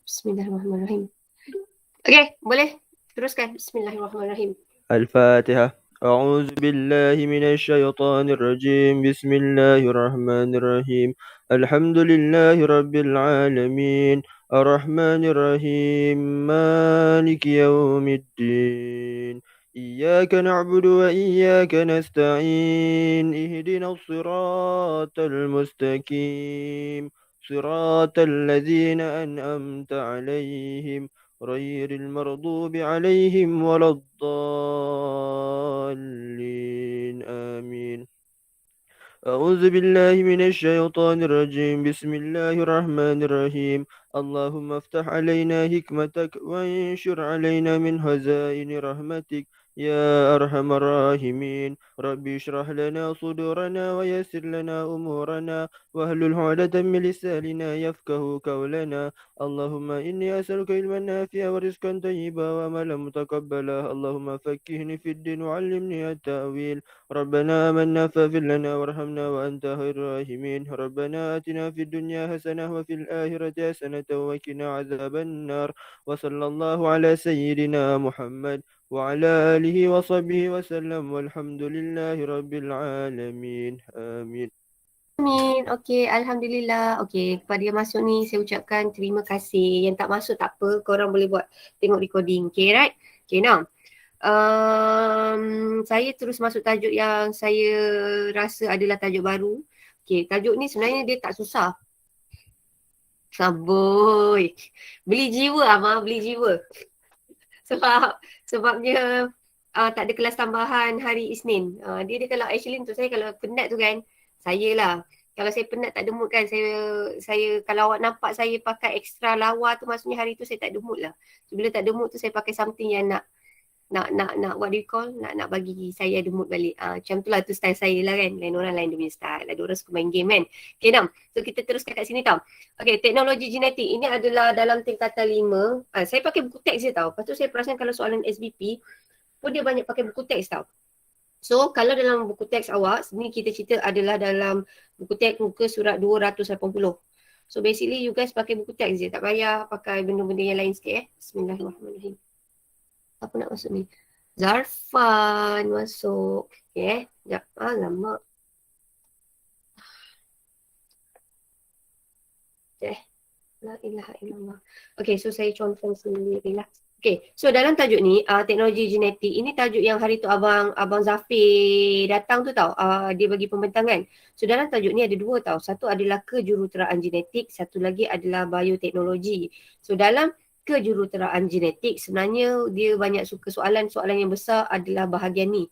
Bismillahirrahmanirrahim. Okey, boleh teruskan. Bismillahirrahmanirrahim. الفاتحة. أعوذ بالله من الشيطان الرجيم. بسم الله الرحمن الرحيم. الحمد لله رب العالمين الرحمن الرحيم مالك يوم الدين إياك نعبد وإياك نستعين اهدنا الصراط المستقيم صراط الذين أنعمت عليهم غير المغضوب عليهم ولا الضالين آمين. أعوذ بالله من الشيطان الرجيم. بسم الله الرحمن الرحيم. اللهم افتح علينا حكمتك وانشر علينا من خزائن رحمتك يا أرحم الراحمين. رب اشرح لنا صدورنا ويسر لنا أمورنا واحلل عقدة من لساننا يفقه قولنا. اللهم إني أسألك علما نافعا ورزقا طيبا وعملا متقبلا. اللهم فقهني في الدين وعلمني التأويل. ربنا آمنا فاغفر لنا وارحمنا وأنت خير الراحمين. ربنا آتنا في الدنيا حسنة وفي الآخرة حسنة وقنا عذاب النار. وصلى الله على سيدنا محمد وعلى آله وصحبه وسلم والحمد لله رب العالمين آمين. Amin. Okey, Alhamdulillah. Okey, kepada yang masuk ni saya ucapkan terima kasih. Yang tak masuk tak apa, korang boleh buat tengok recording. Okay, right? Okay, now. Saya terus masuk tajuk yang saya rasa adalah tajuk baru. Okay, tajuk ni sebenarnya dia tak susah. Saboi. Beli jiwa Amah, beli jiwa. Sebabnya tak ada kelas tambahan hari Isnin. Dia kalau actually untuk saya kalau penat tu kan, saya lah. Kalau saya penat tak ada mood kan, saya kalau awak nampak saya pakai extra lawa tu maksudnya hari tu saya tak ada mood lah. So, bila tak ada mood tu saya pakai something yang nak what do you call, nak bagi saya ada mood balik. Macam tu lah, tu style saya lah kan. Lain orang lain dia punya style. Ada orang suka main game kan. Okay, Nam. So kita teruskan kat sini tau. Okay, teknologi genetik. Ini adalah dalam tingkatan 5. Saya pakai buku teks je tau. Lepas tu saya perasan kalau soalan SBP pun dia banyak pakai buku teks tau. So kalau dalam buku teks awak, ni kita cerita adalah dalam buku teks muka surat 280. So basically you guys pakai buku teks je. Tak payah pakai benda-benda yang lain sikit Bismillahirrahmanirrahim. Apa nak masuk ni? Zarfan masuk. Okay. Sekejap. Alamak. La ilaha illallah. Okay, so saya contoh sendiri lah. Okay, so dalam tajuk ni, teknologi genetik, ini tajuk yang hari tu Abang Zafir datang tu tau. Dia bagi pembentangan. So dalam tajuk ni ada dua tau. Satu adalah kejuruteraan genetik, satu lagi adalah bioteknologi. So dalam kejuruteraan genetik, sebenarnya dia banyak suka soalan yang besar adalah bahagian ni.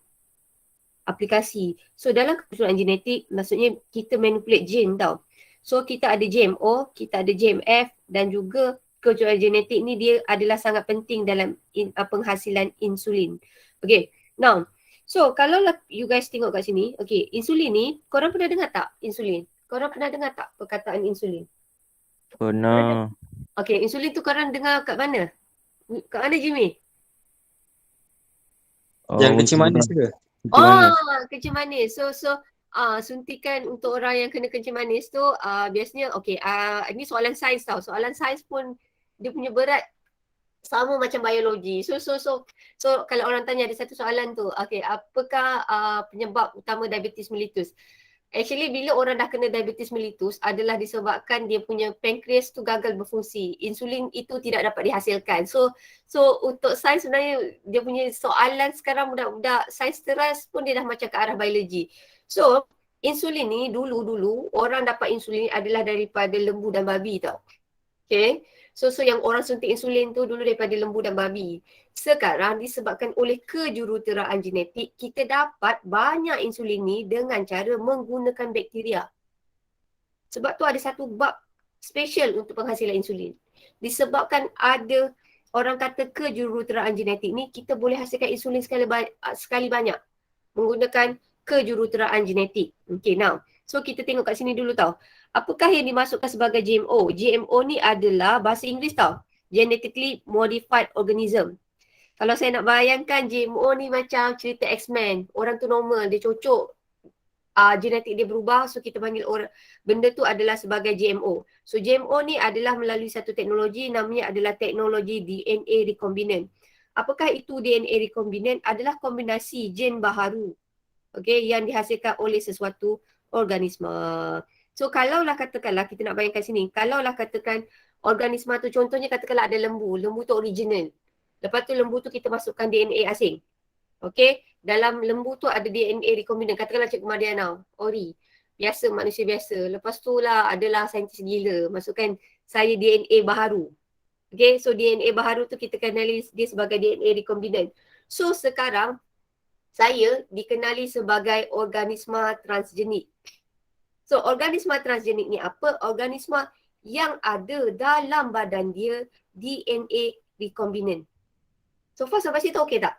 Aplikasi. So dalam kejuruteraan genetik, maksudnya kita manipulate gene tau. So kita ada GMO, kita ada GMF dan juga kejuruteraan genetik ni dia adalah sangat penting dalam penghasilan insulin. Okay, now, so kalau you guys tengok kat sini, okay, insulin ni, korang pernah dengar tak insulin? Korang pernah dengar tak perkataan insulin? Pernah. Okay, insulin tu korang dengar kat mana? Kat mana Jimmy? Yang kencing manis ke? Kencing manis. So suntikan untuk orang yang kena kencing manis tu biasanya ini soalan sains tau. Soalan sains pun dia punya berat sama macam biologi. So kalau orang tanya ada satu soalan tu, okay, apakah penyebab utama diabetes mellitus? Actually bila orang dah kena diabetes mellitus adalah disebabkan dia punya pankreas tu gagal berfungsi. Insulin itu tidak dapat dihasilkan. So untuk sains sebenarnya dia punya soalan sekarang budak-budak sains teras pun dia dah macam ke arah biologi. So insulin ni dulu orang dapat insulin adalah daripada lembu dan babi tau. Okay. So yang orang suntik insulin tu dulu daripada lembu dan babi. Sekarang disebabkan oleh kejuruteraan genetik, kita dapat banyak insulin ni dengan cara menggunakan bakteria. Sebab tu ada satu bab special untuk penghasilan insulin. Disebabkan ada orang kata kejuruteraan genetik ni, kita boleh hasilkan insulin sekali banyak menggunakan kejuruteraan genetik. Okay, now. So kita tengok kat sini dulu tau. Apakah yang dimasukkan sebagai GMO? GMO ni adalah bahasa Inggeris tau. Genetically Modified Organism. Kalau saya nak bayangkan GMO ni macam cerita X-Men. Orang tu normal, dia cocok genetik dia berubah, so kita panggil benda tu adalah sebagai GMO. So GMO ni adalah melalui satu teknologi, namanya adalah teknologi DNA recombinant. Apakah itu DNA recombinant? Adalah kombinasi gen baharu, okay, yang dihasilkan oleh sesuatu organisma. So kalaulah katakanlah, kita nak bayangkan sini, kalaulah katakan organisma tu, contohnya katakanlah ada lembu tu original. Lepas tu lembu tu kita masukkan DNA asing. Okay, dalam lembu tu ada DNA recombinant. Katakanlah Cikgu Mariana, ori. Biasa, manusia biasa. Lepas tu lah adalah saintis gila. Masukkan saya DNA baharu. Okay, so DNA baharu tu kita kenali dia sebagai DNA recombinant. So sekarang, saya dikenali sebagai organisma transgenik. So organisma transgenik ni apa? Organisma yang ada dalam badan dia DNA recombinant. So far sampai situ okey tak?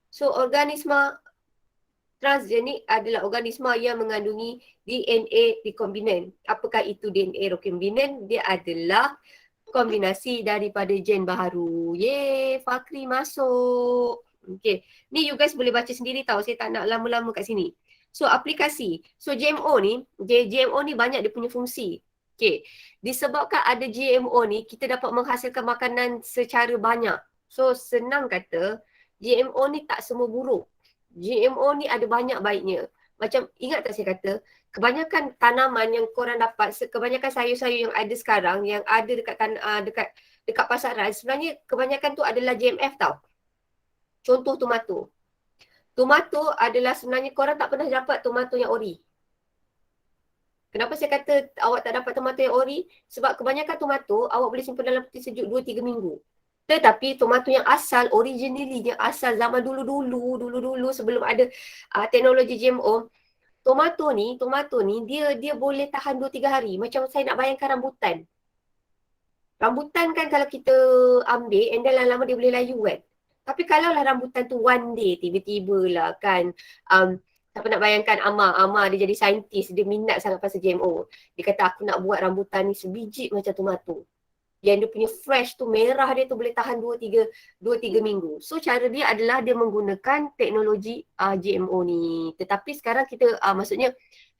So organisma transgenik adalah organisma yang mengandungi DNA recombinant. Apakah itu DNA recombinant? Dia adalah kombinasi daripada gen baharu. Yeay, Fakri masuk. Okay, ni you guys boleh baca sendiri tau. Saya tak nak lama-lama kat sini. So aplikasi. So GMO ni banyak dia punya fungsi. Okay, disebabkan ada GMO ni, kita dapat menghasilkan makanan secara banyak. So senang kata, GMO ni tak semua buruk. GMO ni ada banyak baiknya. Macam ingat tak saya kata, kebanyakan tanaman yang korang dapat, kebanyakan sayur-sayur yang ada sekarang, yang ada dekat pasaran, sebenarnya kebanyakan tu adalah GMF tau. Contoh tomato. Tomato adalah sebenarnya korang tak pernah dapat tomato yang ori. Kenapa saya kata awak tak dapat tomato yang ori? Sebab kebanyakan tomato awak boleh simpan dalam peti sejuk 2-3 minggu. Tetapi tomato yang asal, originally yang asal zaman dulu sebelum ada teknologi GMO, tomato ni dia boleh tahan 2-3 hari. Macam saya nak bayangkan rambutan. Rambutan kan kalau kita ambil and then lama-lama dia boleh layu kan. Tapi kalaulah rambutan tu one day tiba-tiba lah kan, siapa nak bayangkan Amar dia jadi saintis, dia minat sangat pasal GMO. Dia kata aku nak buat rambutan ni sebiji macam tomato. Yang dia punya fresh tu, merah dia tu boleh tahan 2-3 minggu. So cara dia adalah dia menggunakan teknologi GMO ni. Tetapi sekarang kita, maksudnya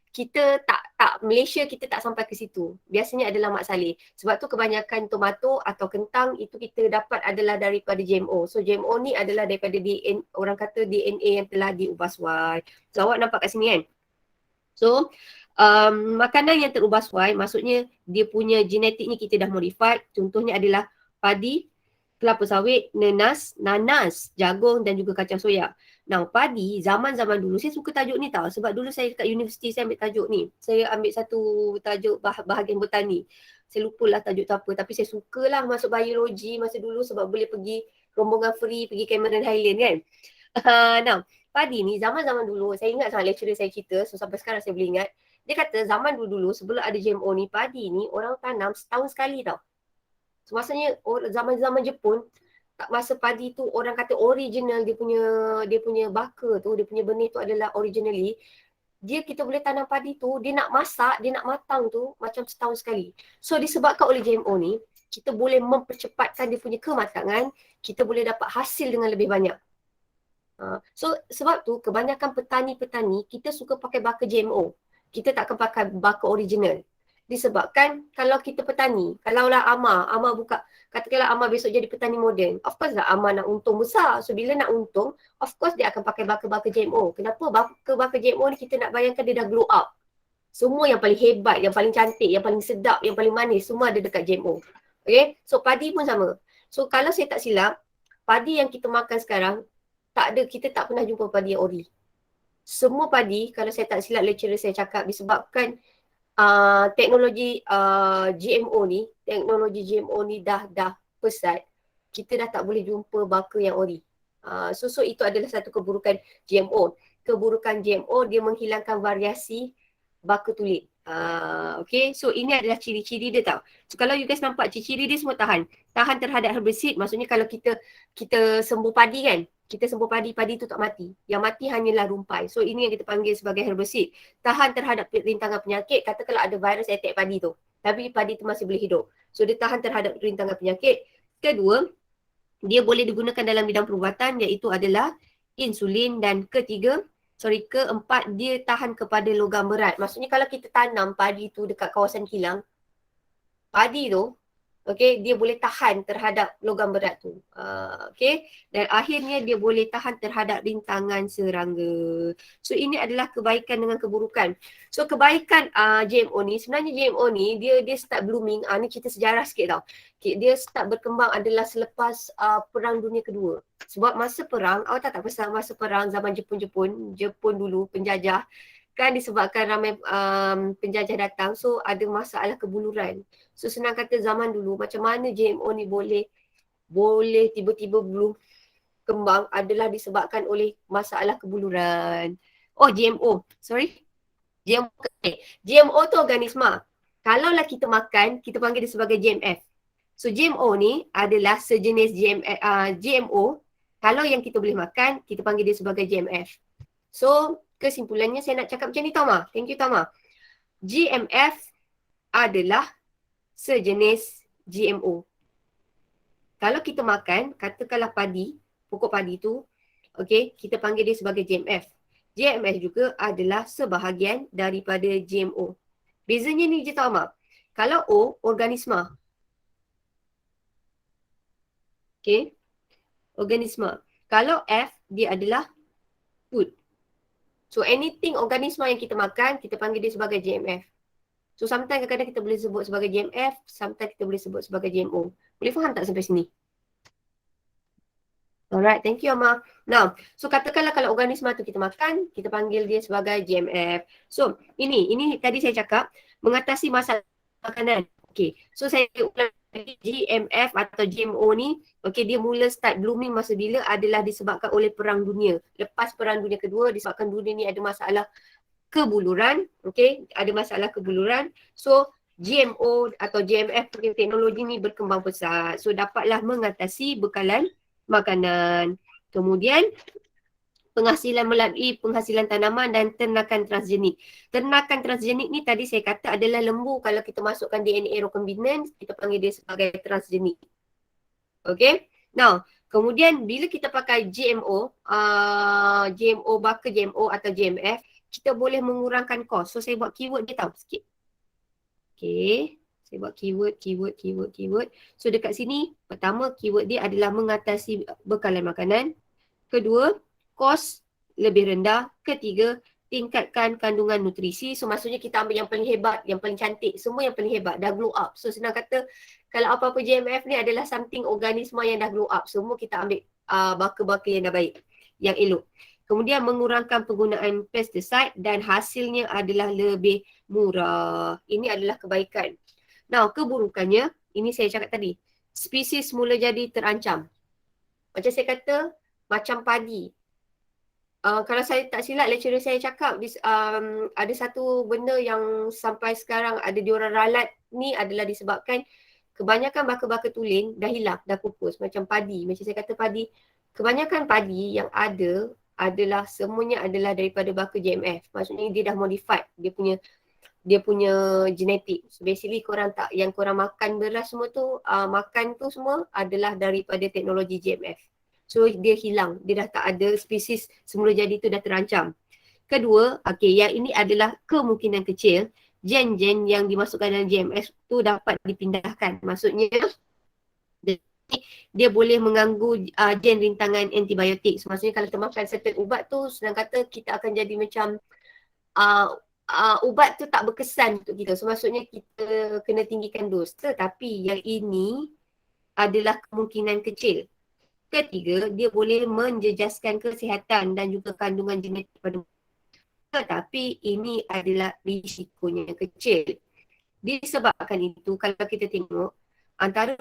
kita tak Malaysia kita tak sampai ke situ. Biasanya adalah Mak Saleh. Sebab tu kebanyakan tomato atau kentang itu kita dapat adalah daripada GMO. So GMO ni adalah daripada DNA, orang kata DNA yang telah diubah suai. So awak nampak kat sini kan? So makanan yang terubah suai, maksudnya dia punya genetik ni kita dah modified. Contohnya adalah padi, kelapa sawit, nanas, jagung dan juga kacang soya. Nah, padi zaman-zaman dulu, saya suka tajuk ni tau. Sebab dulu saya dekat universiti saya ambil tajuk ni. Saya ambil satu tajuk bahagian botani. Saya lupalah tajuk tu apa. Tapi saya sukalah masuk biologi masa dulu sebab boleh pergi rombongan free, pergi Cameron Highland kan. Nah, padi ni zaman-zaman dulu, saya ingat sangat lecturer saya cerita, so sampai sekarang saya boleh ingat. Dia kata zaman dulu sebelum ada GMO ni, padi ni orang tanam setahun sekali tau. So maksudnya zaman-zaman Jepun, masa padi tu orang kata original dia punya baka tu, dia punya benih tu adalah originally, kita boleh tanam padi tu, dia nak masak, dia nak matang tu macam setahun sekali. So disebabkan oleh GMO ni, kita boleh mempercepatkan dia punya kematangan, kita boleh dapat hasil dengan lebih banyak. So sebab tu kebanyakan petani-petani kita suka pakai baka GMO. Kita takkan pakai baka original. Disebabkan kalau kita petani, kalaulah Amar buka, katakanlah Amar besok jadi petani moden, of course lah Amar nak untung besar. So bila nak untung, of course dia akan pakai baka-baka GMO. Kenapa? Baka GMO ni kita nak bayangkan dia dah grow up. Semua yang paling hebat, yang paling cantik, yang paling sedap, yang paling manis, semua ada dekat GMO. Okay? So padi pun sama. So kalau saya tak silap, padi yang kita makan sekarang, kita tak pernah jumpa padi yang ori. Semua padi, kalau saya tak silap lecturer saya cakap, disebabkan teknologi GMO ni dah pesat, kita dah tak boleh jumpa baka yang ori. So itu adalah satu keburukan GMO. Keburukan GMO, dia menghilangkan variasi baka tulit. Okay, so ini adalah ciri-ciri dia tau. So kalau you guys nampak ciri-ciri dia semua tahan terhadap herbisid, maksudnya kalau kita sembuh padi kan, kita sembuh padi tu tak mati. Yang mati hanyalah rumpai. So ini yang kita panggil sebagai herbisid. Tahan terhadap rintangan penyakit, katakanlah ada virus attack padi tu, tapi padi tu masih boleh hidup. So dia tahan terhadap rintangan penyakit. Kedua, dia boleh digunakan dalam bidang perubatan, iaitu adalah insulin. Dan ketiga, keempat, dia tahan kepada logam berat. Maksudnya kalau kita tanam padi tu dekat kawasan kilang, padi tu, okay, dia boleh tahan terhadap logam berat tu. Okay, dan akhirnya dia boleh tahan terhadap rintangan serangga. So ini adalah kebaikan dengan keburukan. So kebaikan GMO ni, sebenarnya GMO ni dia start blooming, ni cerita sejarah sikit tau. Okay, dia start berkembang adalah selepas Perang Dunia Kedua. Sebab masa perang, awak tak pasal masa perang zaman Jepun dulu penjajah, kan disebabkan ramai penjajah datang, so ada masalah kebuluran. So senang kata zaman dulu macam mana GMO ni boleh tiba-tiba belum kembang adalah disebabkan oleh masalah kebuluran. Oh GMO, sorry. GMO, GMO tu organisma. Kalaulah kita makan, kita panggil dia sebagai GMF. So GMO ni adalah sejenis GMO. Kalau yang kita boleh makan, kita panggil dia sebagai GMF. So kesimpulannya saya nak cakap macam ni Tama. Thank you Tama. GMF adalah sejenis GMO. Kalau kita makan, katakanlah padi, pokok padi tu, okay, kita panggil dia sebagai GMF. GMF juga adalah sebahagian daripada GMO. Bezanya ni je Tama. Kalau O, organisma. Okay, organisma. Kalau F, dia adalah food. So anything organisma yang kita makan, kita panggil dia sebagai GMF. So sometimes kadang-kadang kita boleh sebut sebagai GMF, sometimes kita boleh sebut sebagai GMO. Boleh faham tak sampai sini? Alright, thank you Amma. Now, so katakanlah kalau organisma tu kita makan, kita panggil dia sebagai GMF. So ini tadi saya cakap mengatasi masalah makanan. Okay, so saya ulang lagi, GMF atau GMO ni, okay, dia mula start blooming masa bila adalah disebabkan oleh Perang Dunia. Lepas Perang Dunia Kedua, disebabkan dunia ni ada masalah kebuluran, okay, ada masalah kebuluran. So GMO atau GMF punya teknologi ni berkembang pesat. So dapatlah mengatasi bekalan makanan. Kemudian penghasilan melalui penghasilan tanaman dan ternakan transgenik. Ternakan transgenik ni tadi saya kata adalah lembu. Kalau kita masukkan DNA recombinant, kita panggil dia sebagai transgenik. Okay. Now, kemudian bila kita pakai GMO, GMO baka GMO atau GMF, kita boleh mengurangkan kos. So saya buat keyword dia tahu sikit. Okay. Saya buat keyword. So dekat sini, pertama keyword dia adalah mengatasi bekalan makanan. Kedua, kos lebih rendah. Ketiga, tingkatkan kandungan nutrisi. So maksudnya kita ambil yang paling hebat, yang paling cantik. Semua yang paling hebat, dah glow up. So senang kata, kalau apa-apa GMF ni adalah something organisma yang dah glow up. Semua kita ambil baka-baka yang dah baik, yang elok. Kemudian mengurangkan penggunaan pesticide dan hasilnya adalah lebih murah. Ini adalah kebaikan. Now, keburukannya, ini saya cakap tadi. Spesies mula jadi terancam. Macam saya kata, macam padi. Kalau saya tak silap, lecturer saya cakap ada satu benda yang sampai sekarang ada diorang ralat ni adalah disebabkan kebanyakan baka-baka tulen dah hilang, dah pupus. Macam padi, macam saya kata padi. Kebanyakan padi yang ada adalah semuanya adalah daripada baka GMF. Maksudnya dia dah modified, dia punya genetik. So basically yang korang makan beras semua tu, makan tu semua adalah daripada teknologi GMF. So dia hilang, dia dah tak ada spesies semula jadi tu dah terancam. Kedua, yang ini adalah kemungkinan kecil gen-gen yang dimasukkan dalam GMF tu dapat dipindahkan. Maksudnya dia boleh mengganggu gen rintangan antibiotik. So maksudnya kalau kita makan certain ubat tu, senang kata kita akan jadi macam ubat tu tak berkesan untuk kita. So maksudnya kita kena tinggikan dos. Tetapi yang ini adalah kemungkinan kecil. Ketiga, dia boleh menjejaskan kesihatan dan juga kandungan genetik pada tetapi ini adalah risikonya kecil. Disebabkan itu, kalau kita tengok antara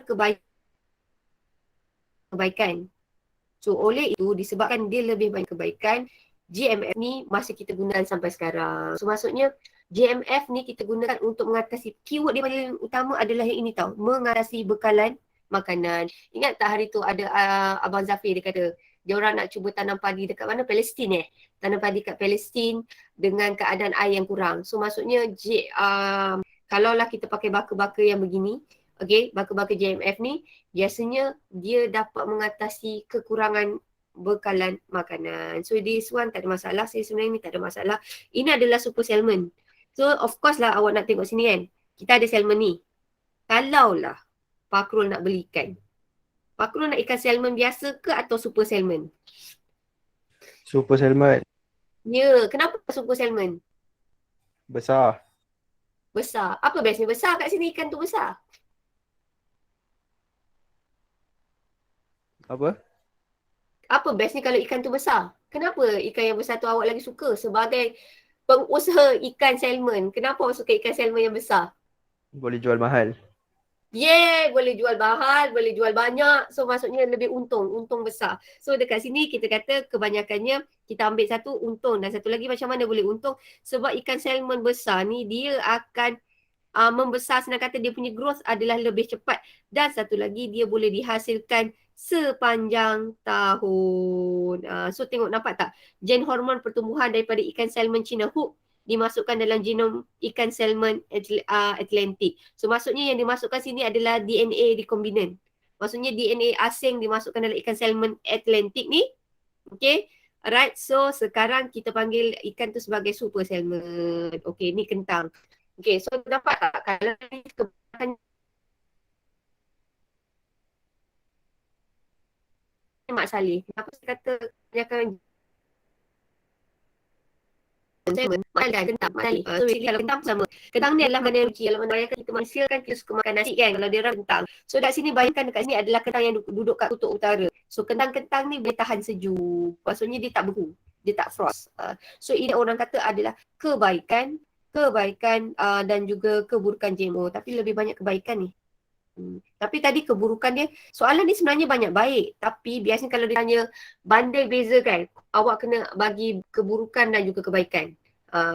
kebaikan. So oleh itu, disebabkan dia lebih banyak kebaikan, GMF ni masih kita gunakan sampai sekarang. So maksudnya GMF ni kita gunakan untuk mengatasi, keyword dia paling utama adalah yang ini tau, mengatasi bekalan makanan. Ingat tak hari tu ada Abang Zafir dia kata, dia orang nak cuba tanam padi dekat mana? Palestin Tanam padi kat Palestin dengan keadaan air yang kurang. So maksudnya kalaulah kita pakai baka-baka yang begini, baka-baka GMF ni, biasanya dia dapat mengatasi kekurangan bekalan makanan. So this one tak ada masalah, saya sebenarnya ni tak ada masalah. Ini adalah super salmon. So of course lah awak nak tengok sini kan. Kita ada salmon ni. Kalaulah Pak Krul nak beli ikan. Pak Krul nak ikan salmon biasa ke atau super salmon? Super salmon. Ya, kenapa super salmon? Besar. Besar. Apa bestnya besar kat sini ikan tu besar? Apa? Apa bestnya kalau ikan tu besar? Kenapa ikan yang besar tu awak lagi suka sebagai pengusaha ikan salmon? Kenapa awak suka ikan salmon yang besar? Boleh jual mahal. Yeah, boleh jual mahal, boleh jual banyak. So maksudnya lebih untung besar. So dekat sini kita kata kebanyakannya kita ambil satu untung dan satu lagi macam mana boleh untung sebab ikan salmon besar ni dia akan membesar, senang kata dia punya growth adalah lebih cepat dan satu lagi dia boleh dihasilkan sepanjang tahun. So tengok nampak tak? Gen hormon pertumbuhan daripada ikan salmon China hook dimasukkan dalam genom ikan salmon Atlantic. So maksudnya yang dimasukkan sini adalah DNA recombinant. Maksudnya DNA asing dimasukkan dalam ikan salmon Atlantic ni. Okay. Alright. So sekarang kita panggil ikan tu sebagai super salmon. Okay. Ni kentang. Okay. So dapat tak? Kalau ni kebanyakan Mak Saleh. Kenapa saya kata kebanyakan salmon, Mak Saleh kentang, Mak Saleh. So basically kalau kentang sama. Kentang ni adalah mana ruki. Kalau mana kita manusia kan kita suka makan nasi kan. Kalau dia orang kentang. So dekat sini bayangkan dekat sini adalah kentang yang duduk kat kutub utara. So kentang-kentang ni boleh tahan sejuk. Maksudnya dia tak beku. Dia tak frost. So ini orang kata adalah kebaikan dan juga keburukan GMO. Tapi lebih banyak kebaikan ni. Tapi tadi keburukan dia, soalan ni sebenarnya banyak baik. Tapi biasanya kalau dia tanya bandai beza kan, awak kena bagi keburukan dan juga kebaikan.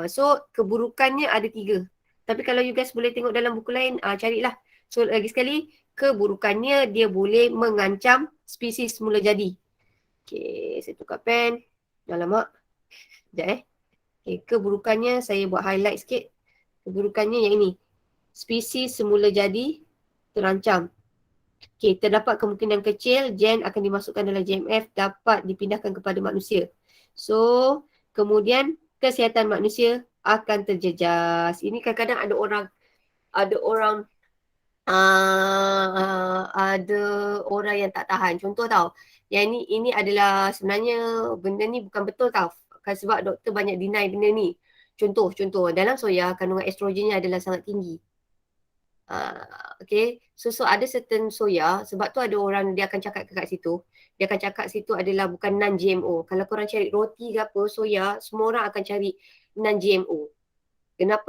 So keburukannya ada 3. Tapi kalau you guys boleh tengok dalam buku lain, carilah. So lagi sekali, keburukannya dia boleh mengancam spesies semula jadi. Okay, saya tukar pen. Alamak. Sekejap Okay, keburukannya saya buat highlight sikit. Keburukannya yang ini. Spesies semula jadi terancam. Okay, terdapat kemungkinan kecil gen akan dimasukkan dalam GMF dapat dipindahkan kepada manusia. So, kemudian kesihatan manusia akan terjejas. Ini kadang-kadang ada orang yang tak tahan. Contoh tau, yang ini adalah sebenarnya benda ni bukan betul tau. Sebab doktor banyak deny benda ni. Contoh, dalam soya kandungan estrogennya adalah sangat tinggi. Okay, so ada certain soya, sebab tu ada orang dia akan cakap kat situ, dia akan cakap situ adalah bukan non-GMO. Kalau korang cari roti ke apa, soya, semua orang akan cari non-GMO. Kenapa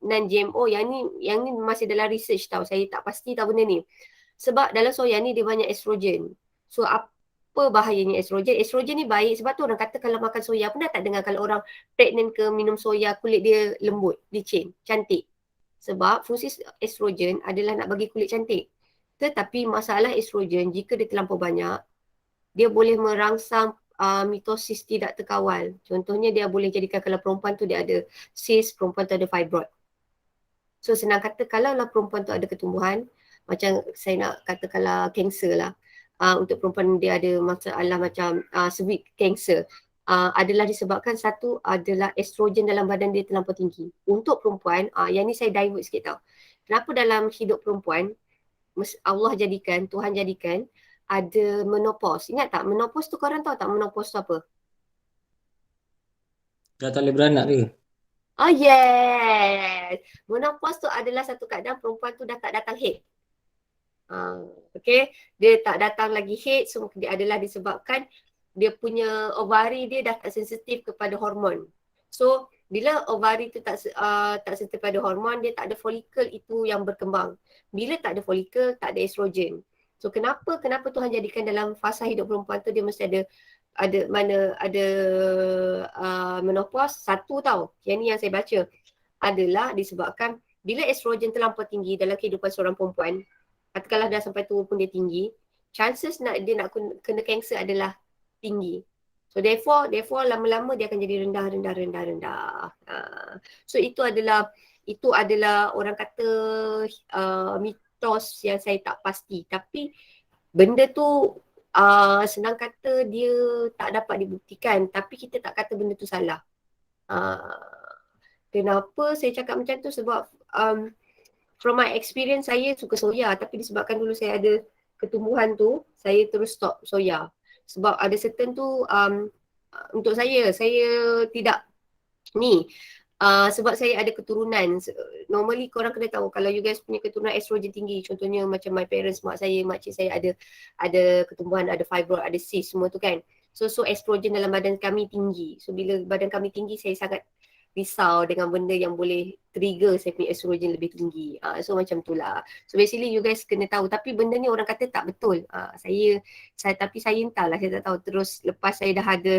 non-GMO? Yang ni masih dalam research tau, saya tak pasti tahu benda ni. Sebab dalam soya ni dia banyak estrogen. So apa bahayanya estrogen? Estrogen ni baik sebab tu orang kata kalau makan soya, pernah tak dengar kalau orang pregnant ke minum soya kulit dia lembut, licin, cantik. Sebab fungsi estrogen adalah nak bagi kulit cantik. Tetapi masalah estrogen jika dia terlampau banyak, dia boleh merangsang mitosis tidak terkawal. Contohnya dia boleh jadikan kalau perempuan tu dia ada cyst, perempuan tu ada fibroid. So senang kata kalaulah perempuan tu ada ketumbuhan, macam saya nak kata kalau kanser lah. Untuk perempuan dia ada masalah macam cervix cancer. Adalah disebabkan satu adalah estrogen dalam badan dia terlampau tinggi. Untuk perempuan, yang ni saya divert sikit tau. Kenapa dalam hidup perempuan, Allah jadikan, Tuhan jadikan ada menopause. Ingat tak menopause tu korang tahu tak menopause tu apa? Dah tak boleh beranak ke? Oh yes! Menopause tu adalah satu keadaan perempuan tu dah tak datang haid. Okay, dia tak datang lagi haid, so dia adalah disebabkan dia punya ovari dia dah tak sensitif kepada hormon. So bila ovari tu tak sensitif pada hormon, dia tak ada folikel itu yang berkembang. Bila tak ada folikel, tak ada estrogen. So kenapa Tuhan jadikan dalam fasa hidup perempuan tu dia mesti ada menopause? Satu tau, yang ni yang saya baca adalah disebabkan bila estrogen terlampau tinggi dalam kehidupan seorang perempuan, katakanlah dah sampai tua pun dia tinggi, chances dia nak kena kanser adalah tinggi. So therefore lama-lama dia akan jadi rendah. So itu adalah orang kata mitos yang saya tak pasti. Tapi benda tu senang kata dia tak dapat dibuktikan, tapi kita tak kata benda tu salah. Kenapa saya cakap macam tu? Sebab from my experience, saya suka soya, tapi disebabkan dulu saya ada ketumbuhan tu, saya terus stop soya. Sebab ada certain tu untuk saya tidak ni. Sebab saya ada keturunan. Normally korang kena tahu kalau you guys punya keturunan estrogen tinggi, contohnya macam my parents, mak saya, makcik saya ada ketumbuhan, ada fibroid, ada cyst semua tu kan. So estrogen dalam badan kami tinggi. So bila badan kami tinggi, saya sangat risau dengan benda yang boleh trigger saya punya estrogen lebih tinggi. So macam tu lah. So basically you guys kena tahu. Tapi benda ni orang kata tak betul. Tapi saya entahlah, saya tak tahu. Terus lepas saya dah ada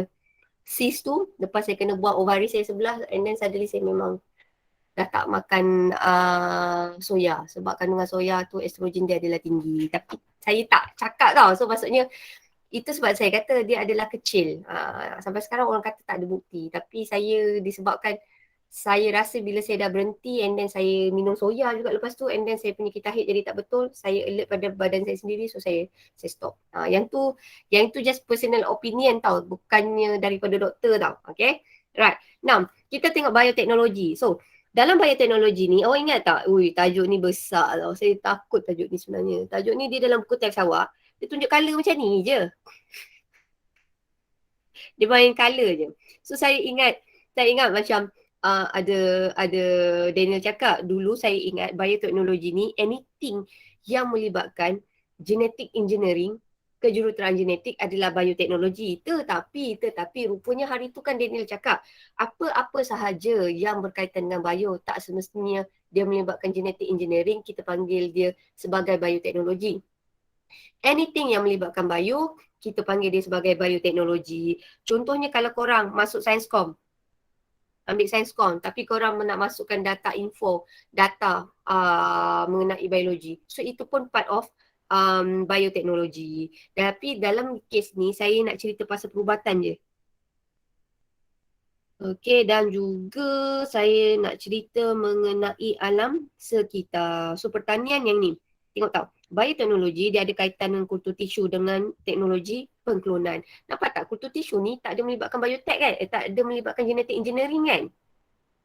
cyst tu, lepas saya kena buang ovari saya sebelah, and then suddenly saya memang dah tak makan soya. Sebab kandungan soya tu estrogen dia adalah tinggi. Tapi saya tak cakap tau. So maksudnya itu sebab saya kata dia adalah kecil. Sampai sekarang orang kata tak ada bukti. Tapi saya disebabkan saya rasa bila saya dah berhenti and then saya minum soya juga lepas tu, and then saya punya tahid jadi tak betul, saya alert pada badan saya sendiri, so saya stop. Yang tu just personal opinion tau, bukannya daripada doktor tau. Okay, right. Now kita tengok bioteknologi. So dalam bioteknologi ni, awak ingat tak? Ui, tajuk ni besar tau. Saya takut tajuk ni sebenarnya. Tajuk ni dia dalam buku teks awak, dia tunjuk colour macam ni je. Dia main colour je. So saya ingat macam ada Daniel cakap dulu, saya ingat bioteknologi ni anything yang melibatkan genetic engineering, kejuruteraan genetik adalah bioteknologi. Tetapi rupanya hari tu kan Daniel cakap apa-apa sahaja yang berkaitan dengan bio tak semestinya dia melibatkan genetic engineering, kita panggil dia sebagai bioteknologi. Anything yang melibatkan bio, kita panggil dia sebagai bioteknologi. Contohnya kalau korang masuk Sainscom, ambil Sainscom, tapi korang nak masukkan data mengenai biologi. So itu pun part of bioteknologi. Tapi dalam kes ni saya nak cerita pasal perubatan je. Okey, dan juga saya nak cerita mengenai alam sekitar. So pertanian yang ni, tengok tau. Bioteknologi dia ada kaitan dengan kultur tisu dengan teknologi pengklonan. Nampak tak, kultur tisu ni tak ada melibatkan biotek kan? Tak ada melibatkan genetic engineering kan?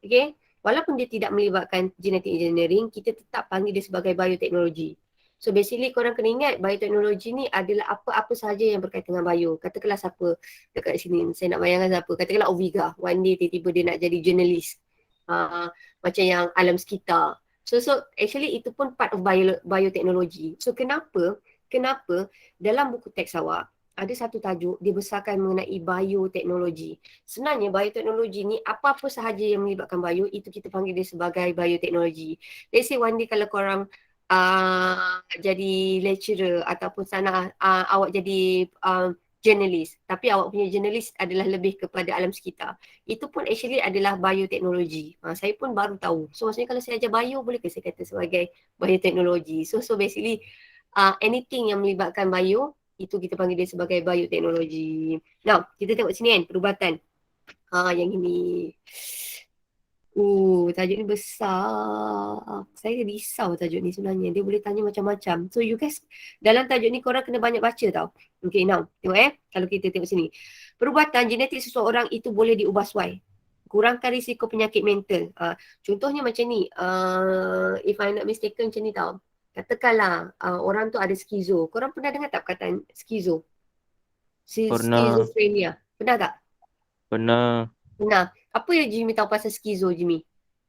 Okay, walaupun dia tidak melibatkan genetic engineering, kita tetap panggil dia sebagai bioteknologi. So basically korang kena ingat bioteknologi ni adalah apa-apa sahaja yang berkaitan dengan bio. Katakanlah siapa dekat sini, saya nak bayangkan siapa. Katakanlah Oviga, one day tiba-tiba dia nak jadi jurnalis. Macam yang alam sekitar. So actually itu pun part of bioteknologi. So kenapa dalam buku teks awak ada satu tajuk dibesarkan mengenai bioteknologi. Sebenarnya bioteknologi ni apa-apa sahaja yang melibatkan bio, itu kita panggil dia sebagai bioteknologi. Let's say one day kalau korang jadi lecturer ataupun sana awak jadi jurnalis, tapi awak punya jurnalis adalah lebih kepada alam sekitar, itu pun actually adalah bioteknologi. Saya pun baru tahu. So maksudnya kalau saya ajar bio, boleh ke saya kata sebagai bioteknologi? So basically anything yang melibatkan bio, itu kita panggil dia sebagai bioteknologi. Now kita tengok sini kan, perubatan. Yang ini tajuk ni besar. Saya risau tajuk ni sebenarnya. Dia boleh tanya macam-macam. So you guys, dalam tajuk ni korang kena banyak baca tau. Okay, now tengok kalau kita tengok sini. Perubatan genetik seseorang itu boleh diubah suai. Kurangkan risiko penyakit mental. Contohnya macam ni. If I'm not mistaken macam ni tau. Katakanlah orang tu ada skizo. Korang pernah dengar tak perkataan skizo? Pernah. Schizophrenia. Pernah tak? Pernah. Nah, apa yang Jimmy tahu pasal skizo, Jimmy?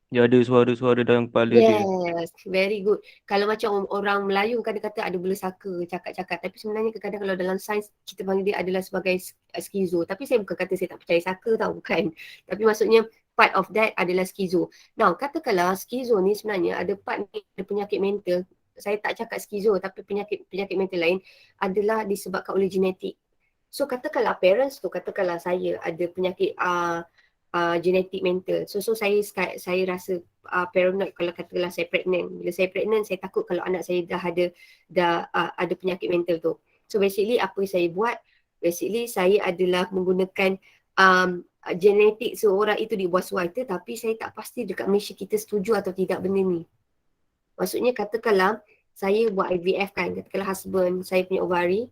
Dia ada suara-suara dalam kepala dia. Yes, very good. Kalau macam orang Melayu kadang kata ada bela saka, cakap-cakap. Tapi sebenarnya kadang-kadang kalau dalam sains kita panggil dia adalah sebagai skizo. Tapi saya bukan kata saya tak percaya saka tau, bukan. Tapi maksudnya part of that adalah skizo. Now, katakanlah skizo ni sebenarnya ada part ni, ada penyakit mental. Saya tak cakap skizo, tapi penyakit mental lain adalah disebabkan oleh genetik. So katakanlah parents tu, katakanlah saya ada penyakit genetik mental. So saya rasa paranoid kalau katakanlah saya pregnant. Bila saya pregnant, saya takut kalau anak saya dah ada penyakit mental tu. So basically apa saya buat? Basically saya adalah menggunakan genetik seorang itu diubah suai, tapi saya tak pasti dekat Malaysia kita setuju atau tidak benda ni. Maksudnya katakanlah saya buat IVF kan, katakanlah husband saya punya ovari,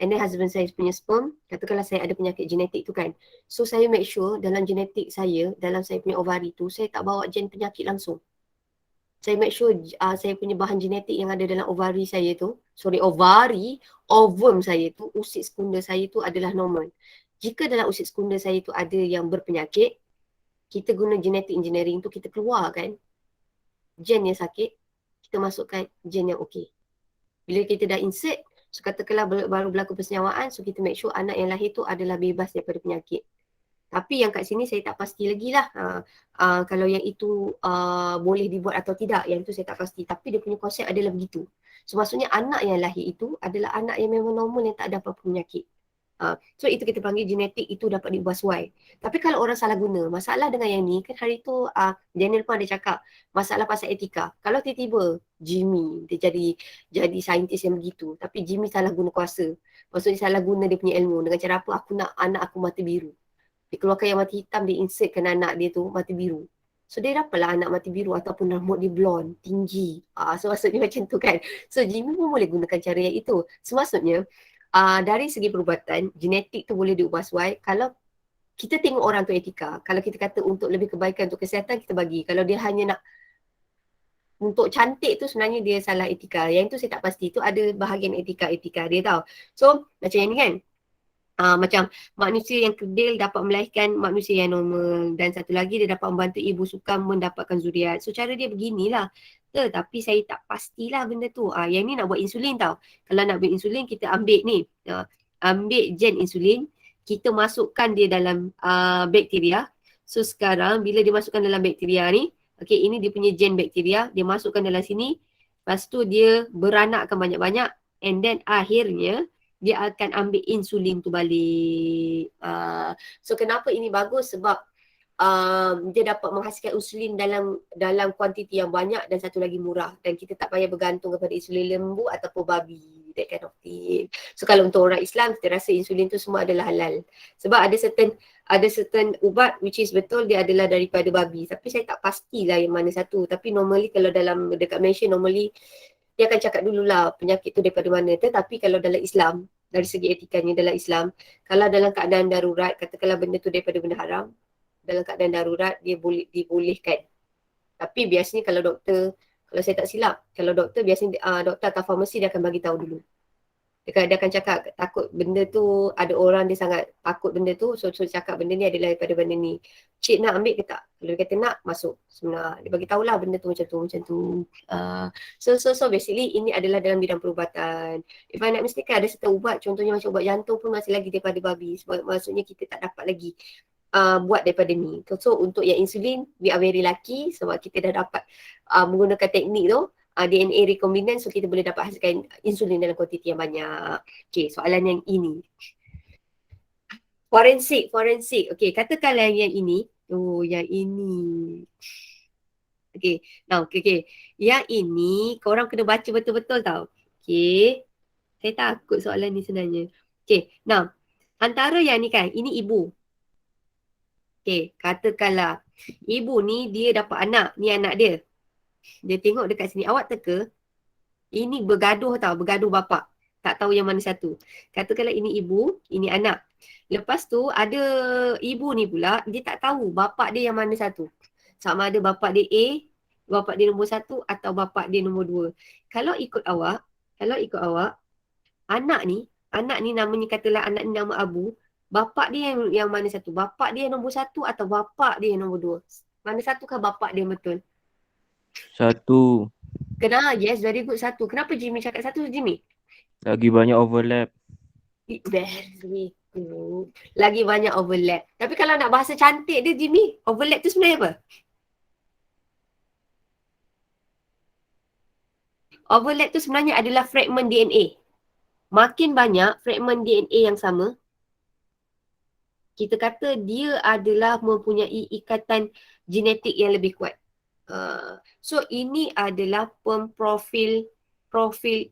and then husband saya punya sperm, katakanlah saya ada penyakit genetik tu kan. So saya make sure dalam genetik saya, dalam saya punya ovari tu, saya tak bawa gen penyakit langsung. Saya make sure saya punya bahan genetik yang ada dalam ovari saya tu, ovum saya tu, usit sekunda saya tu adalah normal. Jika dalam usit sekunda saya tu ada yang berpenyakit, kita guna genetic engineering tu, kita keluarkan gen yang sakit, kita masukkan gen yang okey. Bila kita dah insert, so katakanlah baru berlaku persenyawaan, so kita make sure anak yang lahir tu adalah bebas daripada penyakit. Tapi yang kat sini saya tak pasti lagi lah kalau yang itu boleh dibuat atau tidak. Yang itu saya tak pasti. Tapi dia punya konsep adalah begitu. So maksudnya anak yang lahir itu adalah anak yang memang normal yang tak ada apa-apa penyakit. So itu kita panggil genetik itu dapat diubah sesuai. Tapi kalau orang salah guna, masalah dengan yang ni kan hari tu Daniel pun ada cakap masalah pasal etika. Kalau tiba-tiba Jimmy dia jadi saintis yang begitu, tapi Jimmy salah guna kuasa. Maksudnya salah guna dia punya ilmu dengan cara apa aku nak anak aku mata biru. Dia keluarkan yang mata hitam, dia insertkan anak dia tu mata biru. So dia dapatlah anak mata biru ataupun rambut dia blonde, tinggi. So maksudnya macam tu kan. So Jimmy pun boleh gunakan cara yang itu. So maksudnya dari segi perubatan, genetik tu boleh diubah sesuai. Kalau kita tengok orang tu etika, kalau kita kata untuk lebih kebaikan untuk kesihatan kita bagi. Kalau dia hanya nak untuk cantik tu sebenarnya dia salah etika. Yang tu saya tak pasti. Tu ada bahagian etika-etika dia tau. So macam yang ni kan. Macam manusia yang kerdil dapat melahirkan manusia yang normal dan satu lagi dia dapat membantu ibu sukam mendapatkan zuriat. So cara dia beginilah. Tapi saya tak pastilah benda tu. Yang ni nak buat insulin tau. Kalau nak buat insulin kita ambil ni. Ambil gen insulin. Kita masukkan dia dalam bakteria. So sekarang bila dia masukkan dalam bakteria ni. Okay, ini dia punya gen bakteria. Dia masukkan dalam sini. Lepas tu dia beranakkan banyak-banyak. And then akhirnya dia akan ambil insulin tu balik. So kenapa ini bagus? Sebab dia dapat menghasilkan insulin dalam kuantiti yang banyak dan satu lagi murah. Dan kita tak payah bergantung kepada insulin lembu ataupun babi. That kind of thing. So kalau untuk orang Islam, kita rasa insulin tu semua adalah halal. Sebab ada certain ubat which is betul dia adalah daripada babi. Tapi saya tak pastilah yang mana satu. Tapi normally kalau dalam dekat Malaysia normally dia akan cakap dululah penyakit tu daripada mana. Tetapi kalau dalam Islam, dari segi etikanya dalam Islam, kalau dalam keadaan darurat, katakanlah benda tu daripada benda haram, dalam keadaan darurat dia boleh dibolehkan. Tapi biasanya kalau doktor, kalau saya tak silap, kalau doktor biasanya doktor atau farmasi dia akan bagi tahu dulu. Dia akan cakap takut benda tu, ada orang dia sangat takut benda tu, so cakap benda ni adalah daripada benda ni. Cik nak ambil ke tak? Kalau dia kata nak, masuk. Sebenarnya dia bagi tahulah benda tu macam tu. So basically ini adalah dalam bidang perubatan. If I nak mistaken ada serta ubat, contohnya macam ubat jantung pun masih lagi daripada babi. Sebab maksudnya kita tak dapat lagi buat daripada ni. So untuk yang insulin, we are very lucky sebab kita dah dapat menggunakan teknik tu. DNA recombinant, so kita boleh dapat hasilkan insulin dalam kuantiti yang banyak. Okay, soalan yang ini. Forensik. Okay, katakanlah yang ini. Yang ini. Okay, now, okay. Yang ini, korang kena baca betul-betul tau. Okay. Saya takut soalan ni sebenarnya. Okay, now. Antara yang ni kan, ini ibu. Okay, katakanlah. Ibu ni, dia dapat anak. Ni anak dia. Dia tengok dekat sini, awak teka, ini bergaduh bapak. Tak tahu yang mana satu. Katakanlah ini ibu, ini anak. Lepas tu ada ibu ni pula, dia tak tahu bapak dia yang mana satu. Sama ada bapak dia A, bapak dia nombor 1 atau bapak dia nombor 2. Kalau ikut awak, anak ni namanya katalah anak ni nama Abu, bapak dia yang mana satu? Bapak dia yang nombor 1 atau bapak dia yang nombor 2? Mana satukah bapak dia betul? 1. Yes, very good 1. Kenapa Jimmy cakap 1 Jimmy? Lagi banyak overlap. Very good. Lagi banyak overlap. Tapi kalau nak bahasa cantik dia Jimmy, overlap tu sebenarnya apa? Overlap tu sebenarnya adalah fragment DNA. Makin banyak fragment DNA yang sama, kita kata dia adalah mempunyai ikatan genetik yang lebih kuat. So ini adalah profil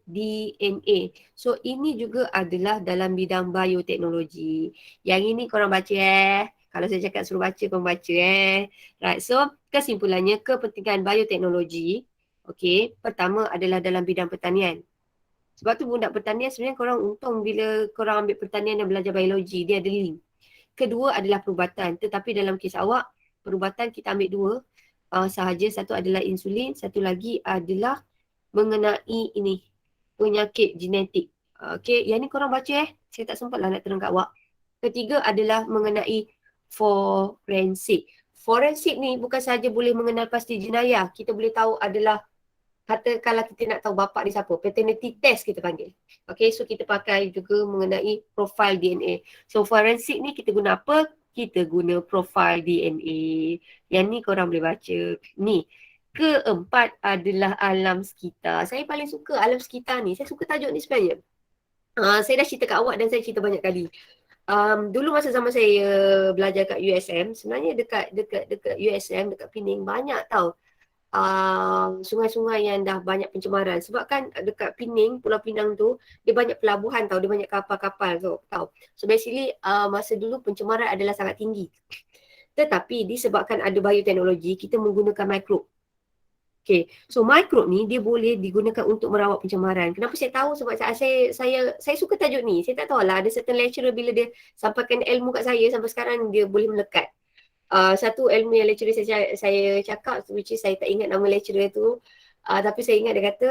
DNA. So ini juga adalah dalam bidang bioteknologi. Yang ini korang baca Kalau saya cakap suruh baca, korang baca Right, so kesimpulannya kepentingan bioteknologi, okay, pertama adalah dalam bidang pertanian. Sebab tu budak pertanian sebenarnya korang untung bila korang ambil pertanian dan belajar biologi. Dia ada link. Kedua adalah perubatan. Tetapi dalam kes awak, perubatan kita ambil dua sahaja. Satu adalah insulin, satu lagi adalah mengenai ini, penyakit genetik. Okay, yang ni korang baca Saya tak sempat lah nak terang kat awak. Ketiga adalah mengenai forensik. Forensik ni bukan sahaja boleh mengenal pasti jenayah. Kita boleh tahu adalah katakanlah kita nak tahu bapa dia siapa, paternity test kita panggil. Okay, so kita pakai juga mengenai profile DNA. So forensik ni kita guna apa? Kita guna profile DNA. Yang ni korang boleh baca. Ni, keempat adalah alam sekitar. Saya paling suka alam sekitar ni. Saya suka tajuk ni sebenarnya. Saya dah cerita kat awak dan saya cerita banyak kali. Dulu masa zaman saya belajar kat USM, sebenarnya dekat USM, dekat Pening banyak tau sungai-sungai yang dah banyak pencemaran. Sebab kan dekat Pening, Pulau Pinang tu, dia banyak pelabuhan tau, dia banyak kapal-kapal tau. So basically masa dulu pencemaran adalah sangat tinggi. Tetapi disebabkan ada bioteknologi, kita menggunakan mikrob. Okay, so mikrob ni dia boleh digunakan untuk merawat pencemaran. Kenapa saya tahu? Sebab saya suka tajuk ni. Saya tak tahu lah, ada certain lecturer bila dia sampaikan ilmu kat saya, sampai sekarang dia boleh melekat. Satu ilmu yang lecturer saya cakap, which is saya tak ingat nama lecturer tu, tapi saya ingat dia kata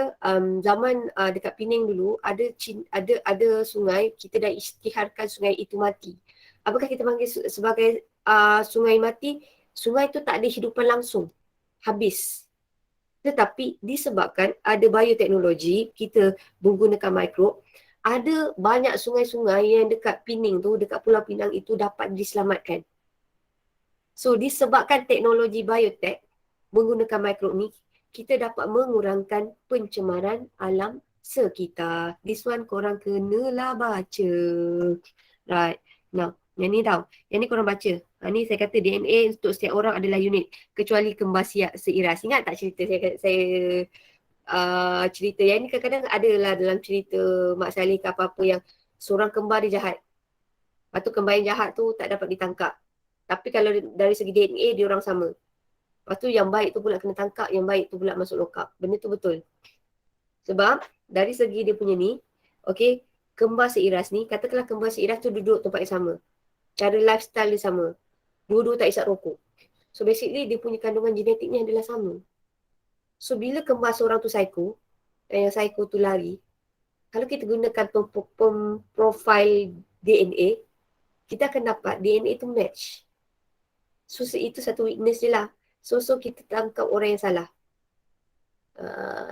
zaman dekat Penang dulu ada sungai, kita dah isytiharkan sungai itu mati. Apakah kita panggil sebagai sungai mati? Sungai tu tak ada hidupan langsung, habis. Tetapi disebabkan ada bioteknologi, kita menggunakan mikrob, ada banyak sungai-sungai yang dekat Pening tu, dekat Pulau Pinang itu dapat diselamatkan. So disebabkan teknologi biotek menggunakan mikrob ni, kita dapat mengurangkan pencemaran alam sekitar. This one korang kenalah baca. Right. Now, yang ni tau. Yang ni korang baca. Ni saya kata DNA untuk setiap orang adalah unik. Kecuali kembar seiras. Ingat tak cerita saya cerita yang ni kadang-kadang adalah dalam cerita Mak Saleh ke apa-apa yang seorang kembar dia jahat. Lepas tu kembar yang jahat tu tak dapat ditangkap. Tapi kalau dari segi DNA, dia orang sama. Lepas tu yang baik tu pula kena tangkap, yang baik tu pula masuk lokap. Benda tu betul. Sebab dari segi dia punya ni, okay, kembar seiras ni, katakanlah kembar seiras tu duduk tempat yang sama. Cara lifestyle dia sama. Dua-dua tak isap rokok. So basically dia punya kandungan genetiknya adalah sama. So bila kembar seorang tu psycho, dan yang psycho tu lari, kalau kita gunakan profile DNA, kita akan dapat DNA tu match. So itu satu weakness je lah. So kita tangkap orang yang salah.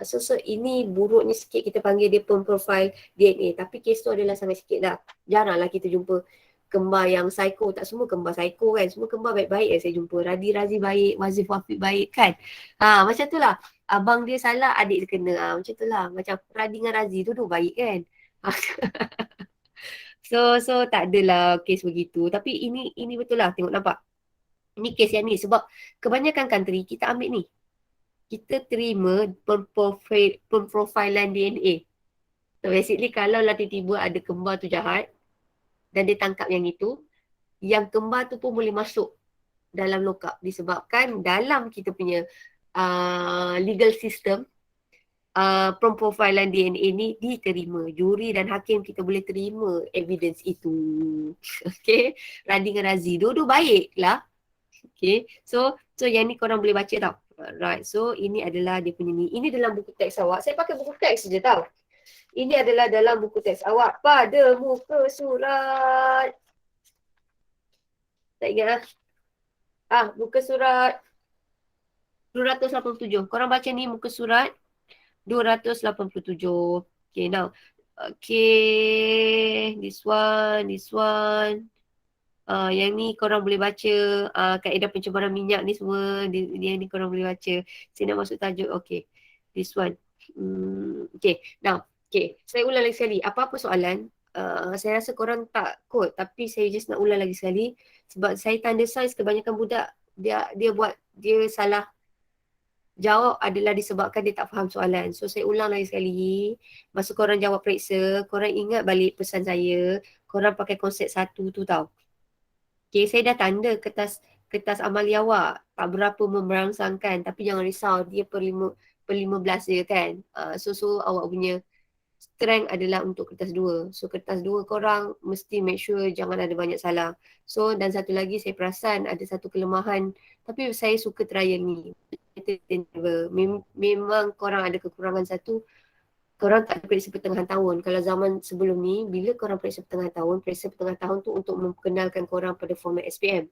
So ini buruknya sikit kita panggil dia profile DNA. Tapi kes tu adalah sangat sikit lah. Jaranglah kita jumpa kembar yang psycho. Tak semua kembar psycho kan. Semua kembar baik-baik saya jumpa. Radi Razi baik, Wazif Wafiq baik kan. Macam tu lah. Abang dia salah, adik dia kena. Macam tu lah. Macam Radi dengan Razi tu baik kan. So tak adalah kes begitu. Tapi ini betul lah. Tengok nampak. Ni kes yang ni sebab kebanyakan country kita ambil ni. Kita terima pemprofilan DNA. So basically kalau lah tiba-tiba ada kembar tu jahat dan dia tangkap yang itu, yang kembar tu pun boleh masuk dalam lokap disebabkan dalam kita punya legal system pemprofilan DNA ni diterima. Juri dan hakim kita boleh terima evidence itu. Okay. Radi dengan Razi. Dua-dua baik lah. Okay, so yang ni korang boleh baca tau. Right, so ini adalah dia punya ni. Ini dalam buku teks awak. Saya pakai buku teks je tau. Ini adalah dalam buku teks awak pada muka surat. Tak ingat lah. Muka surat 287. Korang baca ni muka surat 287. Okay, now. Okay, this one. Yang ni korang boleh baca kaedah pencemaran minyak ni semua yang ni korang boleh baca. Saya nak masuk tajuk. Okay, this one. Okay, now saya ulang lagi sekali. Apa-apa soalan saya rasa korang tak quote, tapi saya just nak ulang lagi sekali sebab saya tanda saiz kebanyakan budak dia salah jawab adalah disebabkan dia tak faham soalan. So saya ulang lagi sekali. Masa korang jawab periksa, korang ingat balik pesan saya, korang pakai konsep satu tu tau. Okay, saya dah tanda kertas amali awak. Tak berapa memberangsangkan. Tapi jangan risau, dia per 15 je kan. So awak punya strength adalah untuk kertas 2. So kertas 2 korang mesti make sure jangan ada banyak salah. So dan satu lagi saya perasan ada satu kelemahan, tapi saya suka trial ni. Memang korang ada kekurangan satu, korang tak ada periksa pertengahan tahun. Kalau zaman sebelum ni, bila korang periksa pertengahan tahun tu untuk memperkenalkan korang pada format SPM.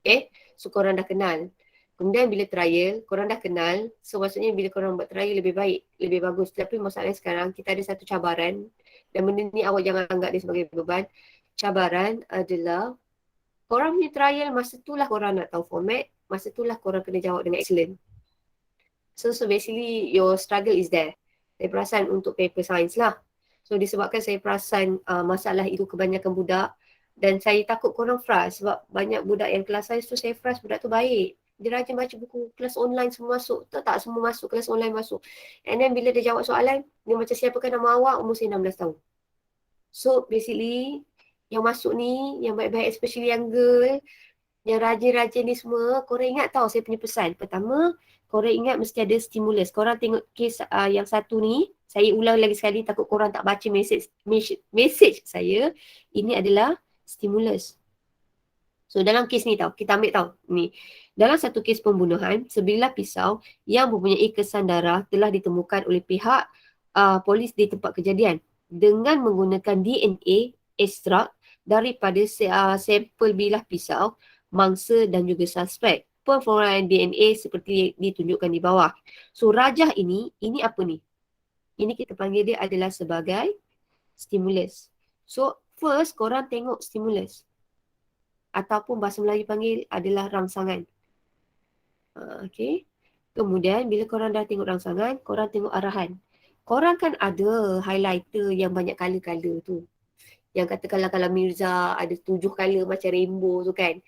Okay, so korang dah kenal. Kemudian bila trial, korang dah kenal, so maksudnya bila korang buat trial lebih baik, lebih bagus. Tapi masalahnya sekarang kita ada satu cabaran, dan benda ni awak jangan anggap dia sebagai beban. Cabaran adalah korang punya trial, masa tu lah korang nak tahu format, masa tu lah korang kena jawab dengan excellent. So basically your struggle is there. Saya perasan untuk paper science lah. So disebabkan saya perasan masalah itu kebanyakan budak, dan saya takut korang frust sebab banyak budak yang kelas science tu saya frust budak tu baik. Dia rajin baca buku, kelas online semua masuk. Tak semua masuk, kelas online masuk. And then bila dia jawab soalan, dia macam siapakah nama awak, umur saya 16 tahun. So basically, yang masuk ni, yang baik-baik especially yang girl, yang rajin-rajin ni semua, korang ingat tau saya punya pesan. Pertama, korang ingat mesti ada stimulus. Korang tengok kes yang satu ni, saya ulang lagi sekali takut korang tak baca message saya. Ini adalah stimulus. So dalam kes ni tau, kita ambil tau ni. Dalam satu kes pembunuhan, sebilah pisau yang mempunyai kesan darah telah ditemukan oleh pihak polis di tempat kejadian dengan menggunakan DNA ekstrak daripada sampel bilah pisau, mangsa dan juga suspek. Perforaan DNA seperti ditunjukkan di bawah. So rajah ini apa ni? Ini kita panggil dia adalah sebagai stimulus. So first korang tengok stimulus. Ataupun bahasa Melayu panggil adalah rangsangan. Okay. Kemudian bila korang dah tengok rangsangan, korang tengok arahan. Korang kan ada highlighter yang banyak color-color tu. Yang katakanlah kalau Mirza ada 7 color macam rainbow tu kan.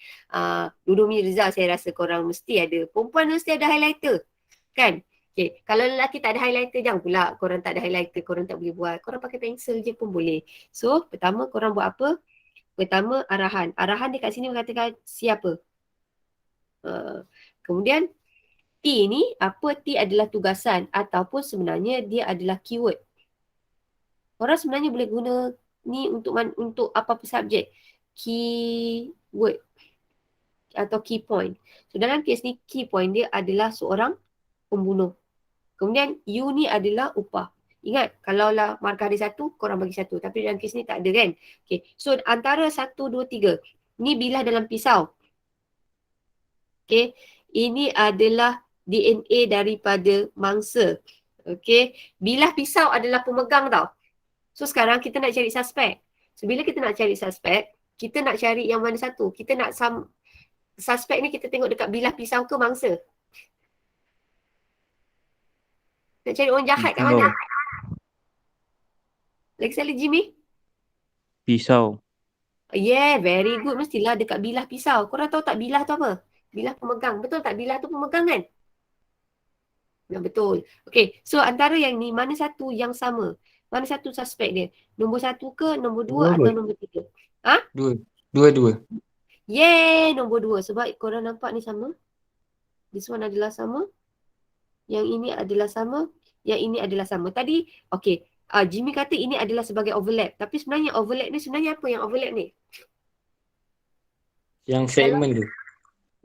Dulu Mirza saya rasa korang mesti ada. Perempuan mesti ada highlighter. Kan? Okay. Kalau lelaki tak ada highlighter, jangan pula korang tak ada highlighter, korang tak boleh buat. Korang pakai pensel je pun boleh. So, pertama korang buat apa? Pertama, arahan. Arahan dekat sini mengatakan siapa. Kemudian, T ni, apa T adalah tugasan ataupun sebenarnya dia adalah keyword. Orang sebenarnya boleh guna ni untuk apa-apa subjek. Keyword atau key point. So, dalam kes ni, key point dia adalah seorang pembunuh. Kemudian, U ni adalah upah. Ingat, kalau lah markah ada 1, korang bagi 1. Tapi dalam kes ni tak ada kan? Okay. So, antara 1, 2, 3. Ni bilah dalam pisau. Okay. Ini adalah DNA daripada mangsa. Okay. Bilah pisau adalah pemegang tau. So, sekarang kita nak cari suspek. So, bila kita nak cari suspek, kita nak cari yang mana satu? Kita nak suspek ni kita tengok dekat bilah pisau ke mangsa? Nak cari orang jahat kat mana? Lagi sekali Jimmy. Pisau. Yeah, very good. Mestilah dekat bilah pisau. Korang tahu tak bilah tu apa? Bilah pemegang. Betul tak? Bilah tu pemegang kan? Ya, betul. Okay. So, antara yang ni, mana satu yang sama? Mana satu suspek dia? Nombor 1 ke, nombor 2 atau nombor 3? Ha? Dua. Yeah, nombor 2. Sebab korang nampak ni sama. This one adalah sama. Yang ini adalah sama. Yang ini adalah sama. Tadi, okay. Jimmy kata ini adalah sebagai overlap. Tapi sebenarnya overlap ni sebenarnya apa yang overlap ni? Yang fragment tu.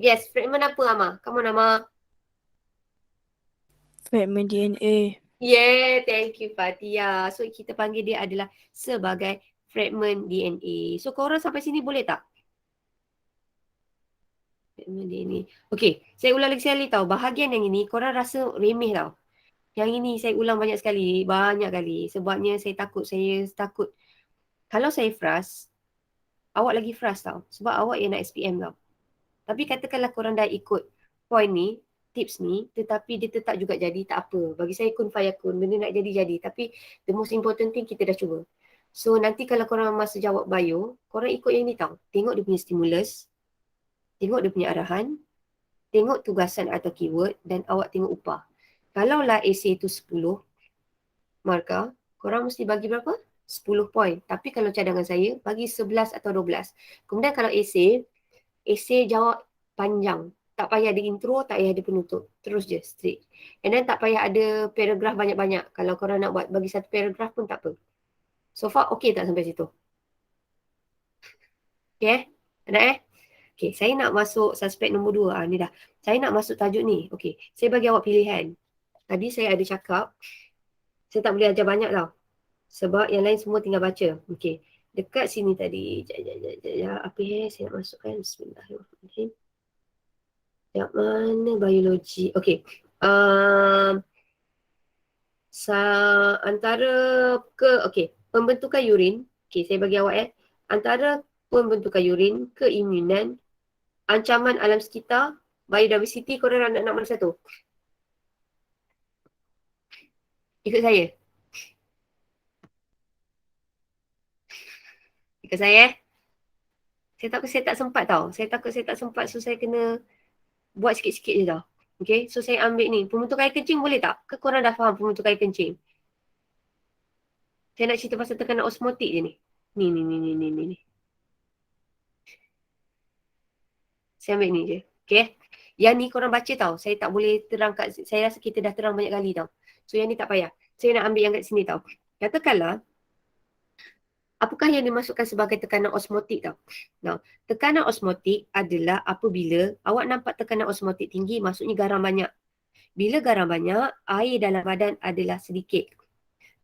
Yes, fragment apa Ama? Come on Ama. Fragment DNA. Yeah, thank you Fatia. So kita panggil dia adalah sebagai fragment DNA. So korang sampai sini boleh tak? Fragment DNA. Okay, saya ulang lagi sekali tau. Bahagian yang ini korang rasa remeh tau. Yang ini saya ulang banyak kali. Sebabnya saya takut. Kalau saya frust, awak lagi frust tau. Sebab awak yang nak SPM tau. Tapi katakanlah korang dah ikut point ni, tips ni, tetapi dia tetap juga jadi, tak apa. Bagi saya kun fayakun, benda nak jadi. Tapi the most important thing kita dah cuba. So nanti kalau korang masa jawab bio, korang ikut yang ni tau. Tengok dia punya stimulus, tengok dia punya arahan, tengok tugasan atau keyword dan awak tengok upah. Kalaulah essay tu 10 markah, korang mesti bagi berapa? 10 poin. Tapi kalau cadangan saya, bagi 11 atau 12. Kemudian kalau essay jawab panjang. Tak payah ada intro, tak payah ada penutup. Terus je straight. And then tak payah ada paragraf banyak-banyak. Kalau korang nak buat bagi satu paragraf pun tak apa. So far okay tak sampai situ? Okay Ada Okay, saya nak masuk suspek nombor 2. Ni dah. Saya nak masuk tajuk ni. Okay, saya bagi awak pilihan. Tadi saya ada cakap, saya tak boleh ajar banyak tau. Sebab yang lain semua tinggal baca. Okay, dekat sini tadi. Sekejap. Apa saya nak masukkan? Bismillahirrahmanirrahim. Yang mana biologi? Okay. Antara pembentukan urin. Okay, saya bagi awak antara pembentukan urin, keimunan, ancaman alam sekitar, biodiversity, korang nak mana satu? Ikut saya. Ikut saya. Saya takut saya tak sempat tau. Saya takut saya tak sempat, so saya kena buat sikit-sikit je tau. Okay, so saya ambil ni. Pembentukan air kencing boleh tak? Ke korang dah faham pembentukan air kencing? Saya nak cerita pasal tekanan osmotik je ni. Ni. Saya ambil ni je. Okay. Yang ni korang baca tau. Saya tak boleh terang kat, saya rasa kita dah terang banyak kali tau. So yang ni tak payah. Saya nak ambil yang kat sini tau. Katakanlah, apakah yang dimasukkan sebagai tekanan osmotik tau? Nah, tekanan osmotik adalah apabila awak nampak tekanan osmotik tinggi, maksudnya garam banyak. Bila garam banyak, air dalam badan adalah sedikit.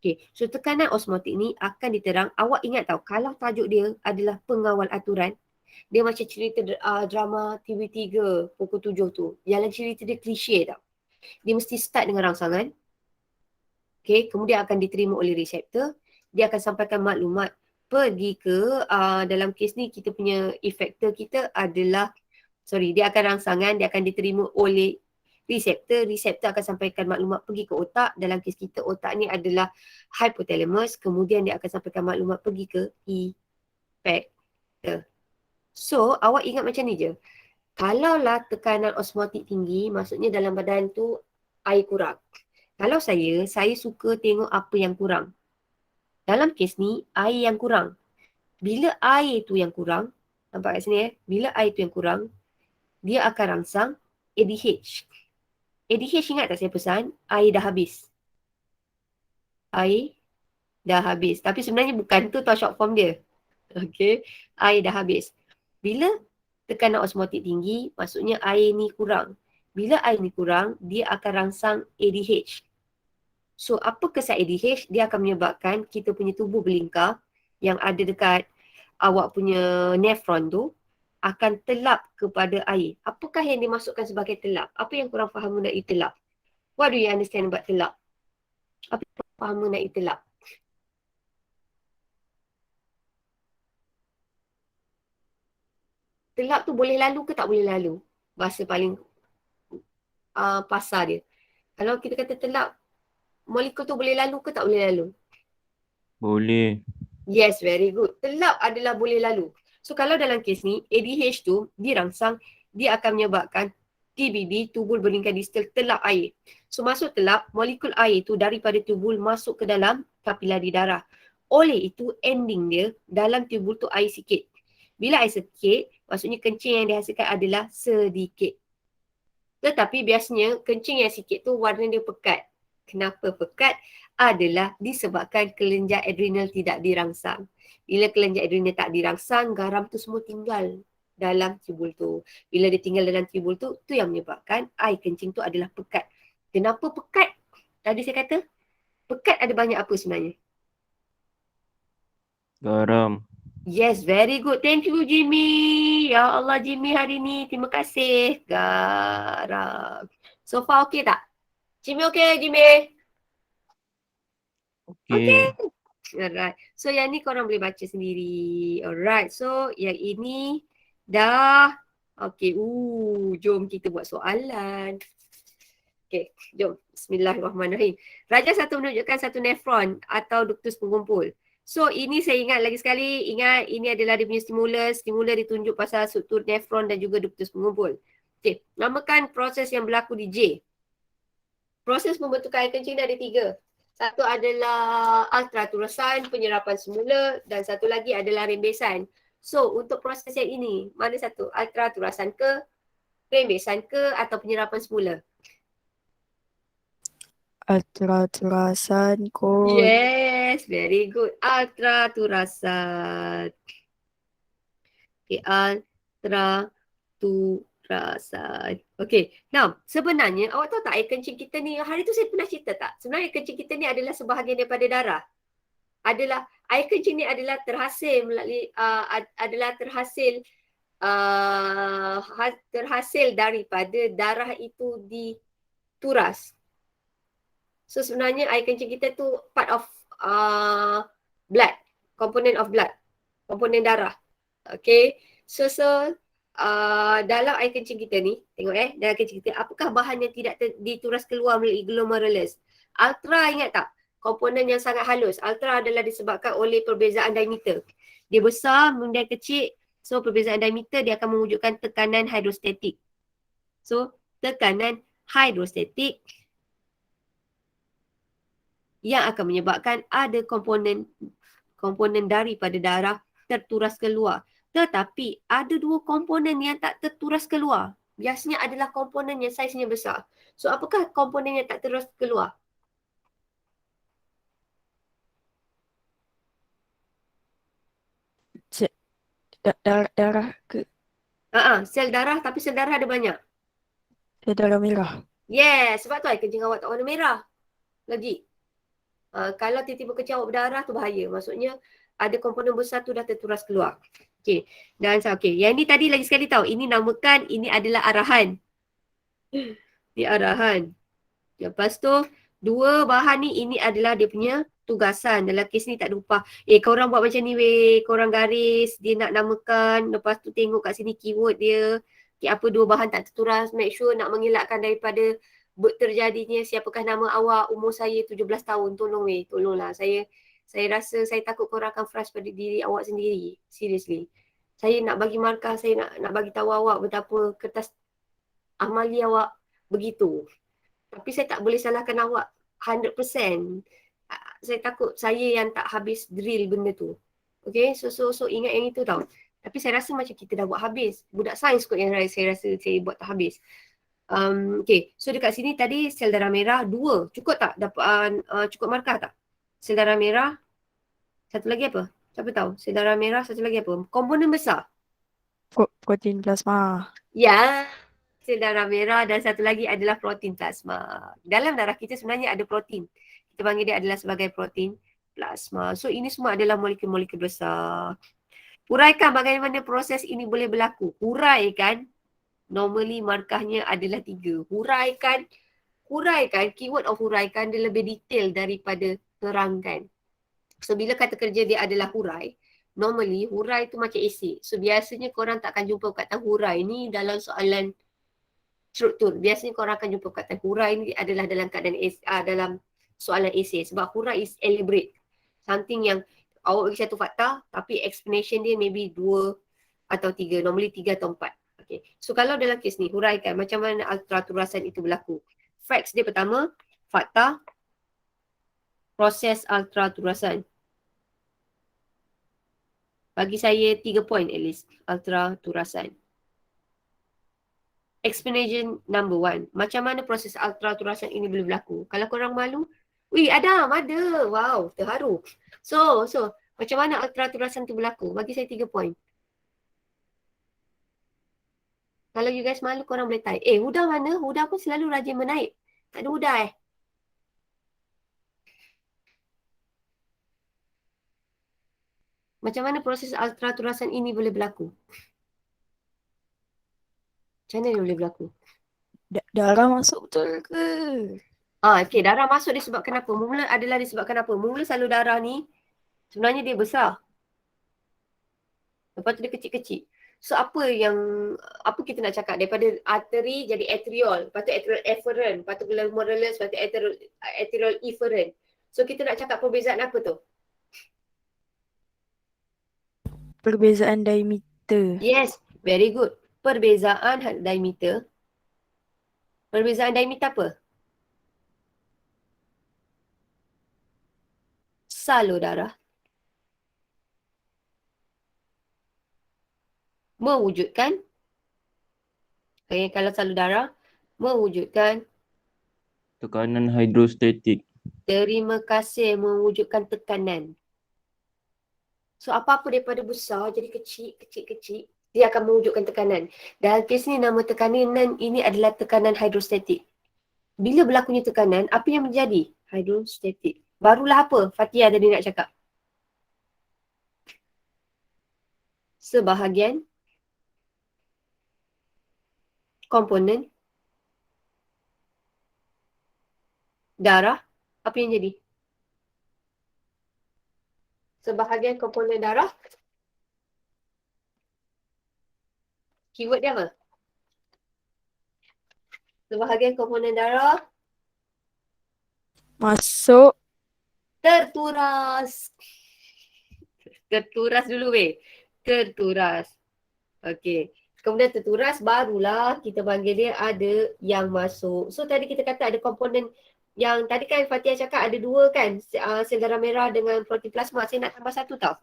Okay, so tekanan osmotik ni akan diterang. Awak ingat tau, kalau tajuk dia adalah pengawal aturan, dia macam cerita drama TV3 pukul 7 tu. Jalan cerita dia klise tau. Dia mesti start dengan rangsangan. Okay, kemudian akan diterima oleh reseptor. Dia akan sampaikan maklumat. Pergi ke, dalam kes ni kita punya efektor kita adalah, dia akan rangsangan, dia akan diterima oleh reseptor. Reseptor akan sampaikan maklumat pergi ke otak. Dalam kes kita, otak ni adalah hypothalamus. Kemudian dia akan sampaikan maklumat pergi ke efektor. So, awak ingat macam ni je. Kalaulah tekanan osmotik tinggi, maksudnya dalam badan tu air kurang. Kalau saya suka tengok apa yang kurang. Dalam kes ni, air yang kurang. Bila air tu yang kurang, nampak kat sini bila air tu yang kurang, dia akan rangsang ADH. ADH ingat tak saya pesan? Air dah habis. Air dah habis. Tapi sebenarnya bukan tu tau short form dia. Okay. Air dah habis. Bila tekanan osmotik tinggi, maksudnya air ni kurang. Bila air ni kurang, dia akan rangsang ADH. So, apa kesan ADH? Dia akan menyebabkan kita punya tubuh belingkar yang ada dekat awak punya nefron tu akan telap kepada air. Apakah yang dimasukkan sebagai telap? Apa yang korang faham mengenai telap? What do you understand about telap? Apa yang korang faham mengenai telap? Telap tu boleh lalu ke tak boleh lalu? Bahasa paling pasar dia. Kalau kita kata telap, molekul tu boleh lalu ke tak boleh lalu? Boleh. Yes, very good. Telap adalah boleh lalu. So kalau dalam kes ni, ADH tu dirangsang, dia akan menyebabkan TBD, tubul berlingkar distal, telap air. So masuk telap, molekul air tu daripada tubul masuk ke dalam kapilari darah. Oleh itu, ending dia dalam tubul tu air sikit. Bila air sikit, maksudnya kencing yang dihasilkan adalah sedikit. Tetapi biasanya kencing yang sikit tu warna dia pekat. Kenapa pekat? Adalah disebabkan kelenjar adrenal tidak dirangsang. Bila kelenjar adrenal tak dirangsang, garam tu semua tinggal dalam tubul tu. Bila dia tinggal dalam tubul tu, tu yang menyebabkan air kencing tu adalah pekat. Kenapa pekat? Tadi saya kata, pekat ada banyak apa sebenarnya? Garam. Yes, very good. Thank you, Jimmy. Ya Allah, Jimmy hari ni. Terima kasih. Garam. So far okay tak? Jimmy okay, Jimmy? Okay. Alright. So yang ni korang boleh baca sendiri. Alright. So yang ini dah. Okay. Jom kita buat soalan. Okay. Jom. Bismillahirrahmanirrahim. Raja satu menunjukkan satu nefron atau duktus pengumpul. So ini saya ingat lagi sekali. Ingat ini adalah dia punya stimulus. Stimulus ditunjuk pasal struktur nefron dan juga duktus pengumpul. Okay. Namakan proses yang berlaku di J. Proses pembentukan air kencing ada 3. Satu adalah ultraturosan, penyerapan semula, dan satu lagi adalah rembesan. So, untuk proses yang ini, mana satu? Ultraturosan ke Perembesan ke atau penyerapan semula? Turasan kot. Yes, very good. Ultra turasan. Okay, ultra turasan. Okay, now sebenarnya awak tahu tak air kencing kita ni, hari tu saya pernah cerita tak? Sebenarnya air kencing kita ni adalah sebahagian daripada darah. Air kencing ni adalah terhasil melalui terhasil daripada darah itu dituras. So sebenarnya air kencing kita tu part of blood, component of blood, komponen darah. Okay, so dalam air kencing kita ni, tengok dalam kencing kita, apakah bahan yang tidak dituras keluar melalui glomerulus? Ultra, ingat tak? Komponen yang sangat halus. Ultra adalah disebabkan oleh perbezaan diameter. Dia besar, kemudian kecil. So perbezaan diameter dia akan mewujudkan tekanan hidrostatik. So tekanan hidrostatik yang akan menyebabkan ada komponen daripada darah terturas keluar. Tetapi ada dua komponen yang tak terturas keluar. Biasanya adalah komponen yang saiznya besar. So apakah komponen yang tak terturas keluar? Darah ke? Sel darah, tapi sel darah ada banyak. Darah merah. Yes, sebab tu air kencing awak tak warna merah. Lagi. Kalau tiba-tiba kencing awak berdarah tu bahaya. Maksudnya ada komponen besar tu dah terturas keluar. Okey. Dan okey, yang ni tadi lagi sekali tahu. Ini namakan, ini adalah arahan. Ini arahan. Lepas tu dua bahan ni, ini adalah dia punya tugasan. Dalam kes ni tak ada upah. Korang buat macam ni weh. Korang garis, dia nak namakan. Lepas tu tengok kat sini keyword dia. Apa dua bahan tak terturas. Make sure nak mengelakkan daripada terjadinya siapakah nama awak, umur saya 17 tahun. Tolong weh, tolonglah. Saya rasa saya takut korang akan frust pada diri awak sendiri. Seriously. Saya nak bagi markah, saya nak bagi tahu awak betapa kertas amali awak begitu. Tapi saya tak boleh salahkan awak 100%. Saya takut saya yang tak habis drill benda tu. Okay, so ingat yang itu tau. Tapi saya rasa macam kita dah buat habis. Budak sains kot yang saya rasa saya buat tak habis. Okay, so dekat sini tadi sel darah merah 2. Cukup tak? Dapat cukup markah tak? Sel darah merah. Satu lagi apa? Siapa tahu? Sel darah merah, satu lagi apa? Komponen besar. Protein plasma. Ya, sel darah merah dan satu lagi adalah protein plasma. Dalam darah kita sebenarnya ada protein. Kita panggil dia adalah sebagai protein plasma. So ini semua adalah molekul-molekul besar. Huraikan bagaimana proses ini boleh berlaku. Huraikan, normally markahnya adalah 3. Huraikan, keyword of huraikan dia lebih detail daripada terangkan. So bila kata kerja dia adalah hurai, normally hurai tu macam esei. So biasanya korang tak akan jumpa kata hurai ni dalam soalan struktur. Biasanya korang akan jumpa kata hurai ni adalah dalam keadaan dalam soalan esei. Sebab hurai is elaborate. Something yang awak bagi satu fakta tapi explanation dia maybe 2 atau 3. Normally 3 atau 4. Okay. So kalau dalam kes ni huraikan macam mana ultraturasan itu berlaku. Facts dia pertama, fakta, proses ultraturasan. Bagi saya 3 poin at least ultraturasan. Explanation number 1. Macam mana proses ultraturasan ini boleh berlaku? Kalau korang malu, Adam ada. Wow, terharu. So macam mana ultraturasan itu berlaku? Bagi saya 3 poin. Kalau you guys malu, korang boleh type. Huda mana? Huda pun selalu rajin menaip. Tak ada Huda Macam mana proses ultraturasan ini boleh berlaku? Macam mana dia boleh berlaku? Darah masuk betul ke? Okay, darah masuk disebabkan apa? Mula adalah disebabkan apa? Mula salur darah ni sebenarnya dia besar. Lepas tu dia kecil-kecil. So apa kita nak cakap? Daripada arteri jadi arteriol. Lepas tu arterial efferent. Lepas tu glomerulus. Lepas tu arterial efferent. So kita nak cakap perbezaan apa tu? Perbezaan diameter. Yes, very good. Perbezaan diameter. Perbezaan diameter apa? Salur darah mewujudkan Okay, kalau salur darah mewujudkan, Tekanan hidrostatik. terima kasih, mewujudkan tekanan. So apa-apa daripada besar jadi kecil, dia akan mewujudkan tekanan. Dalam kes ni nama tekanan ini adalah tekanan hidrostatik. Bila berlakunya tekanan, apa yang menjadi? Hidrostatik. Barulah apa Fatia tadi nak cakap? Sebahagian komponen darah, apa yang jadi? Sebahagian komponen darah, keyword dia apa? Sebahagian komponen darah Masuk. terturas. Terturas dulu weh. Terturas. Okey. Kemudian terturas barulah kita panggil dia ada yang masuk. So tadi kita kata ada komponen yang tadi kan Fatia cakap ada dua kan, sel darah merah dengan protein plasma. Saya nak tambah satu tau.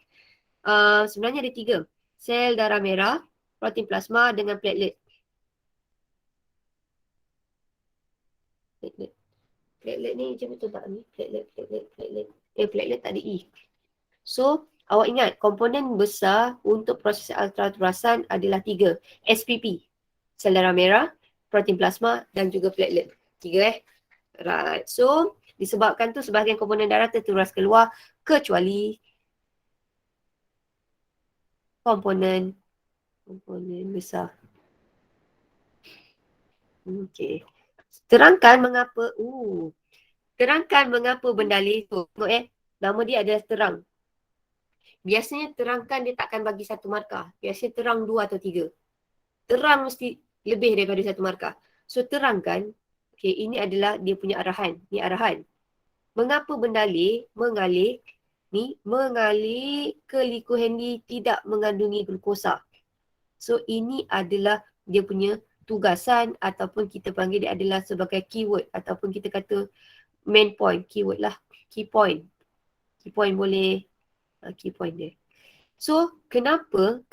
Sebenarnya ada tiga. Sel darah merah, protein plasma dengan platelet. Platelet ni macam betul tak ni? Platelet. Platelet tak ada E. So, awak ingat komponen besar untuk proses ultraterasan adalah tiga. SPP, sel darah merah, protein plasma dan juga platelet. Tiga Right. So, disebabkan tu sebahagian komponen darah terturas keluar kecuali komponen besar. Okey. Terangkan mengapa bendalih tu. Tengok nama dia adalah terang. Biasanya terangkan dia takkan bagi satu markah. Biasanya terang 2 atau 3. Terang mesti lebih daripada satu markah. So terangkan, okay, ini adalah dia punya arahan. Ni arahan. Mengapa bendalih mengalir ke liku Henle tidak mengandungi glukosa. So ini adalah dia punya tugasan ataupun kita panggil dia adalah sebagai keyword ataupun kita kata main point, keyword lah. Key point. Key point boleh. Key point dia. So, kenapa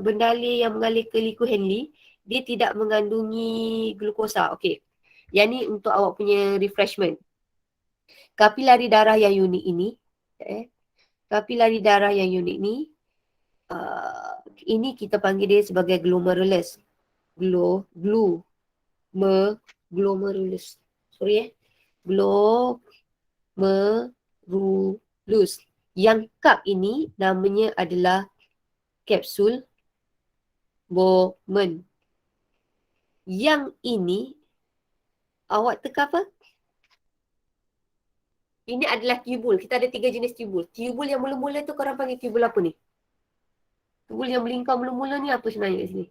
bendalih yang mengalir ke liku Henle dia tidak mengandungi glukosa? Okey. Yang ni untuk awak punya refreshment. Kapilari darah yang unik ini, kapilari darah yang unik ni, ini kita panggil dia sebagai glomerulus. Glomerulus. Glomerulus. Yang cup ini namanya adalah kapsul Bowman. Yang ini awak teka apa? Ini adalah tubul. Kita ada 3 jenis tubul. Tubul yang mula-mula tu korang panggil tubul apa ni? Tubul yang melingkar mula-mula ni apa sebenarnya kat sini?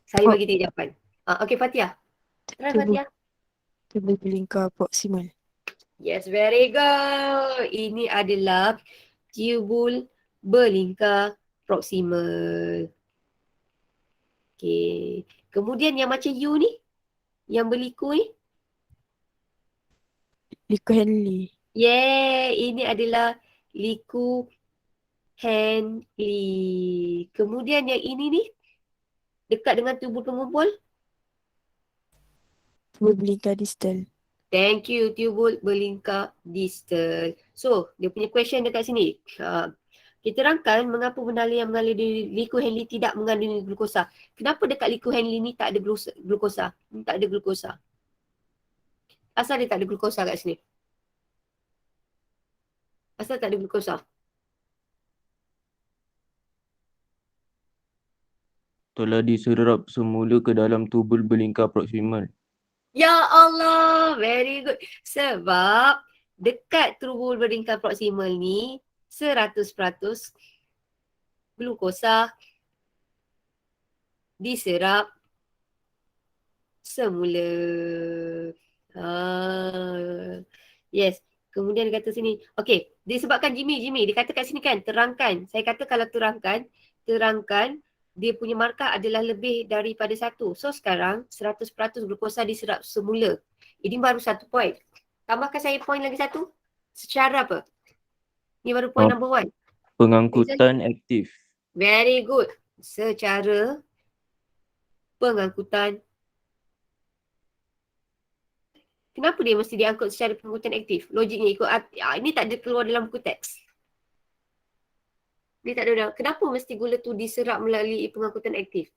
Saya bagi 3 jawapan. Okey Fatia. Try Fatia. Tubul berlingkar proksimal. Yes, very good. Ini adalah tubul berlingkar proksimal. Okey. Kemudian yang macam U ni, yang berliku ni. Liku Henle. Ini adalah liku Henle. Kemudian yang ini ni, dekat dengan tubul pengumpul. Tubul berlingkar distal. Thank you, tubul berlingkar distal. So, dia punya question dekat sini. Kita terangkan mengapa bendalih yang mengalir di liku Henle tidak mengandungi glukosa. Kenapa dekat liku Henle ni tak ada glukosa? Tak ada glukosa. Asal dia tak ada glukosa kat sini? Asal tak ada glukosa? Telah diserap semula ke dalam tubul berlingkar proksimal. Ya Allah, very good. Sebab dekat tubul berlingkar proksimal ni 100% glukosa diserap semula. Yes. Kemudian dia kata sini, okey, disebabkan Jimmy, dia kata kat sini kan, terangkan. Saya kata kalau terangkan dia punya markah adalah lebih daripada 1. So sekarang 100% glukosa diserap semula. Ini baru 1 point. Tambahkan saya point lagi 1. Secara apa? Ini baru point number 1. Pengangkutan aktif. Very good. secara pengangkutan. Kenapa dia mesti diangkut secara pengangkutan aktif? Logiknya ikut ini tak ada keluar dalam buku teks. Dia tak ada dalam. Kenapa mesti gula tu diserap melalui pengangkutan aktif?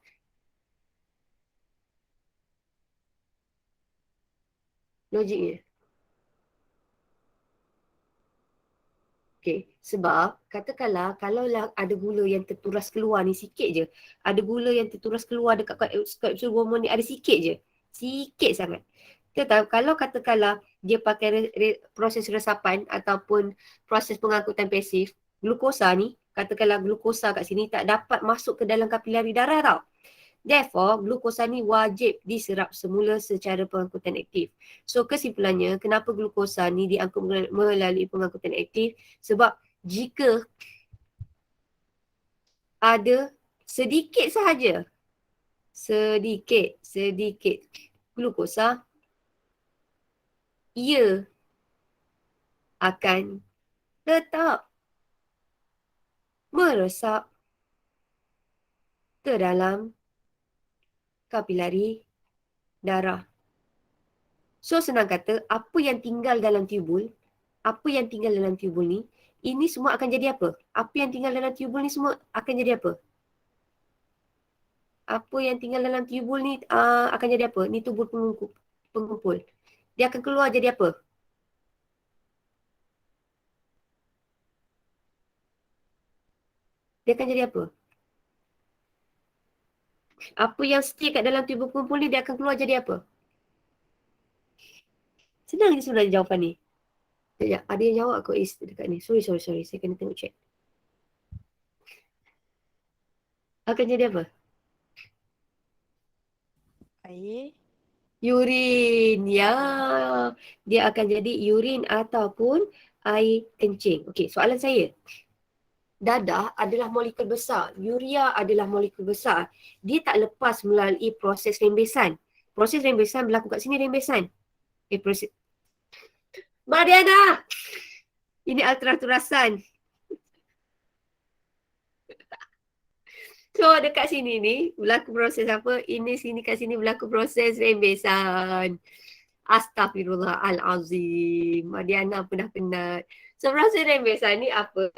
Logiknya. Okay. Sebab katakanlah kalaulah ada gula yang terturas keluar ni sikit je. Ada gula yang terturas keluar dekat kapsul hormon ni ada sikit je. Sikit sangat. Kita tahu kalau katakanlah dia pakai proses resapan ataupun proses pengangkutan pasif, glukosa ni, katakanlah glukosa kat sini tak dapat masuk ke dalam kapilari darah tau. Therefore, glukosa ni wajib diserap semula secara pengangkutan aktif. So, kesimpulannya, kenapa glukosa ni diangkut melalui pengangkutan aktif? Sebab jika ada sedikit sahaja, sedikit glukosa, ia akan tetap meresap ke dalam kapilari darah. So senang kata, apa yang tinggal dalam tubul ni, ini semua akan jadi apa? Apa yang tinggal dalam tubul ni semua akan jadi apa? Apa yang tinggal dalam tubul ni akan jadi apa? Ni tubul pengumpul. Dia akan keluar jadi apa? Dia akan jadi apa? Apa yang stay kat dalam tubul pengumpul ni dia akan keluar jadi apa? Senang je sebenarnya jawapan ni. Sekejap, ada yang jawab kot dekat ni. Sorry. Saya kena tengok chat. Akan jadi apa? Air. Urin. Ya. Dia akan jadi urin ataupun air kencing. Okey, soalan saya. Dadah adalah molekul besar. Urea adalah molekul besar. Dia tak lepas melalui proses rembesan. Proses rembesan berlaku kat sini rembesan. Proses. Mariana! Ini ultraturasan. So dekat sini ni berlaku proses apa? Ini sini kat sini berlaku proses rembesan. Astaghfirullahalazim. Mariana pun dah penat. So proses rembesan ni apa?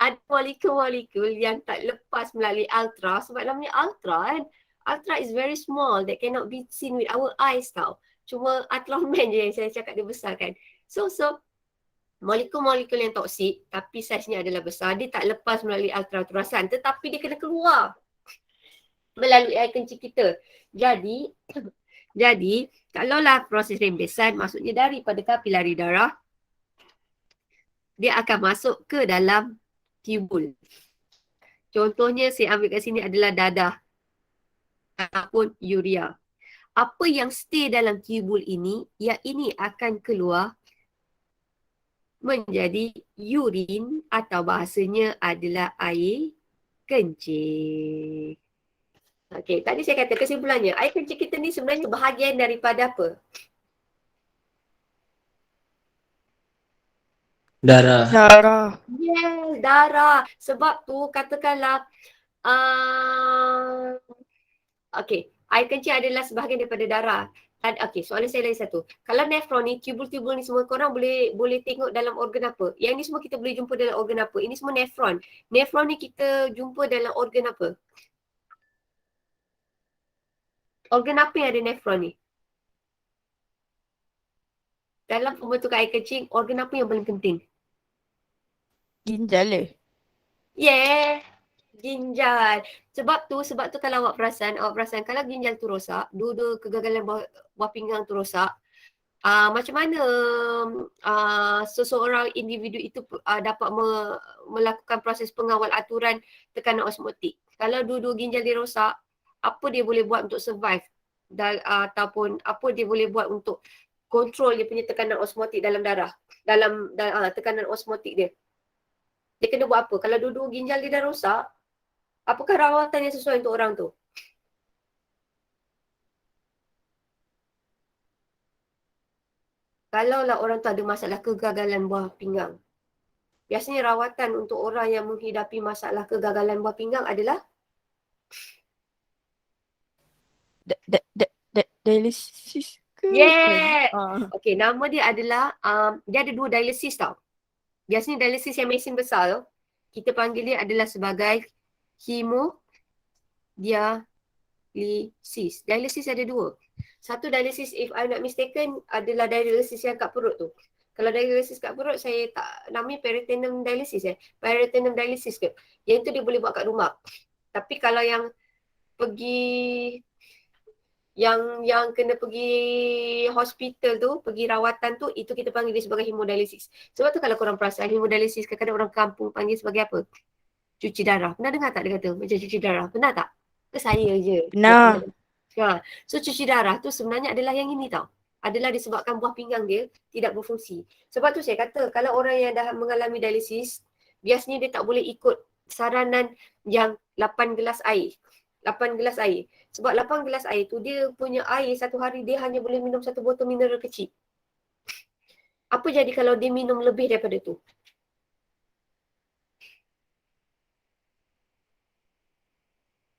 Ada molekul-molekul yang tak lepas melalui ultra. Sebab namanya ultra kan. Ultra is very small that cannot be seen with our eyes tau. Cuma ultraman je yang saya cakap dia besar kan. So molekul-molekul yang toksik tapi saiznya adalah besar, dia tak lepas melalui ultraturasan tetapi dia kena keluar melalui air kencing kita. Jadi kalaulah proses rembesan maksudnya daripada kapilari darah dia akan masuk ke dalam tubul. Contohnya saya ambil kat sini adalah dadah ataupun urea. Apa yang stay dalam tubul ini, yang ini akan keluar menjadi urin atau bahasanya adalah air kencing. Okey, tadi saya kata kesimpulannya, air kencing kita ni sebenarnya bahagian daripada apa? Darah. Darah. Yes, darah. Sebab tu katakanlah okey, air kencing adalah sebahagian daripada darah. Okey, soalan saya lagi satu. Kalau nefron ni, tubul-tubul ni semua korang boleh tengok dalam organ apa? Yang ni semua kita boleh jumpa dalam organ apa? Ini semua nefron. Nefron ni kita jumpa dalam organ apa? Organ apa yang ada nefron ni? Dalam pembentukan air kencing, organ apa yang paling penting? Ginjal le. Yeah, ginjal. Sebab tu kalau awak perasan kalau ginjal tu rosak, dua-dua kegagalan buah pinggang tu rosak, macam mana seseorang individu itu dapat melakukan proses pengawal aturan tekanan osmotik. Kalau dua-dua ginjal dia rosak, apa dia boleh buat untuk survive? Ataupun apa dia boleh buat untuk kontrol dia punya tekanan osmotik dalam darah, dalam tekanan osmotik dia. Dia kena buat apa? Kalau dua-dua ginjal dia dah rosak, apakah rawatan yang sesuai untuk orang tu? Kalaulah orang tu ada masalah kegagalan buah pinggang, biasanya rawatan untuk orang yang menghidapi masalah kegagalan buah pinggang adalah Dialisis ke? Yeah. Ah. Okay, nama dia adalah, dia ada 2 dialisis tau. Biasanya dialisis yang mesin besar tu, kita panggil dia adalah sebagai hemodialisis. Dialisis ada 2. Satu dialisis, if I'm not mistaken, adalah dialisis yang kat perut tu. Kalau dialisis kat perut, saya tak, namanya peritoneum dialisis peritoneum dialisis ke. Yang tu dia boleh buat kat rumah. Tapi kalau yang pergi, yang kena pergi hospital tu, pergi rawatan tu, itu kita panggil dia sebagai hemodialisis. Sebab tu kalau korang perasan, hemodialisis kadang-kadang orang kampung panggil sebagai apa? Cuci darah. Pernah dengar tak dia kata macam cuci darah? Pernah tak? Ke saya je? Pernah. So cuci darah tu sebenarnya adalah yang ini tau. Adalah disebabkan buah pinggang dia tidak berfungsi. Sebab tu saya kata kalau orang yang dah mengalami dialisis, biasanya dia tak boleh ikut saranan yang 8 gelas air. 8 gelas air. Sebab 8 gelas air tu dia punya air satu hari dia hanya boleh minum 1 botol mineral kecil. Apa jadi kalau dia minum lebih daripada tu?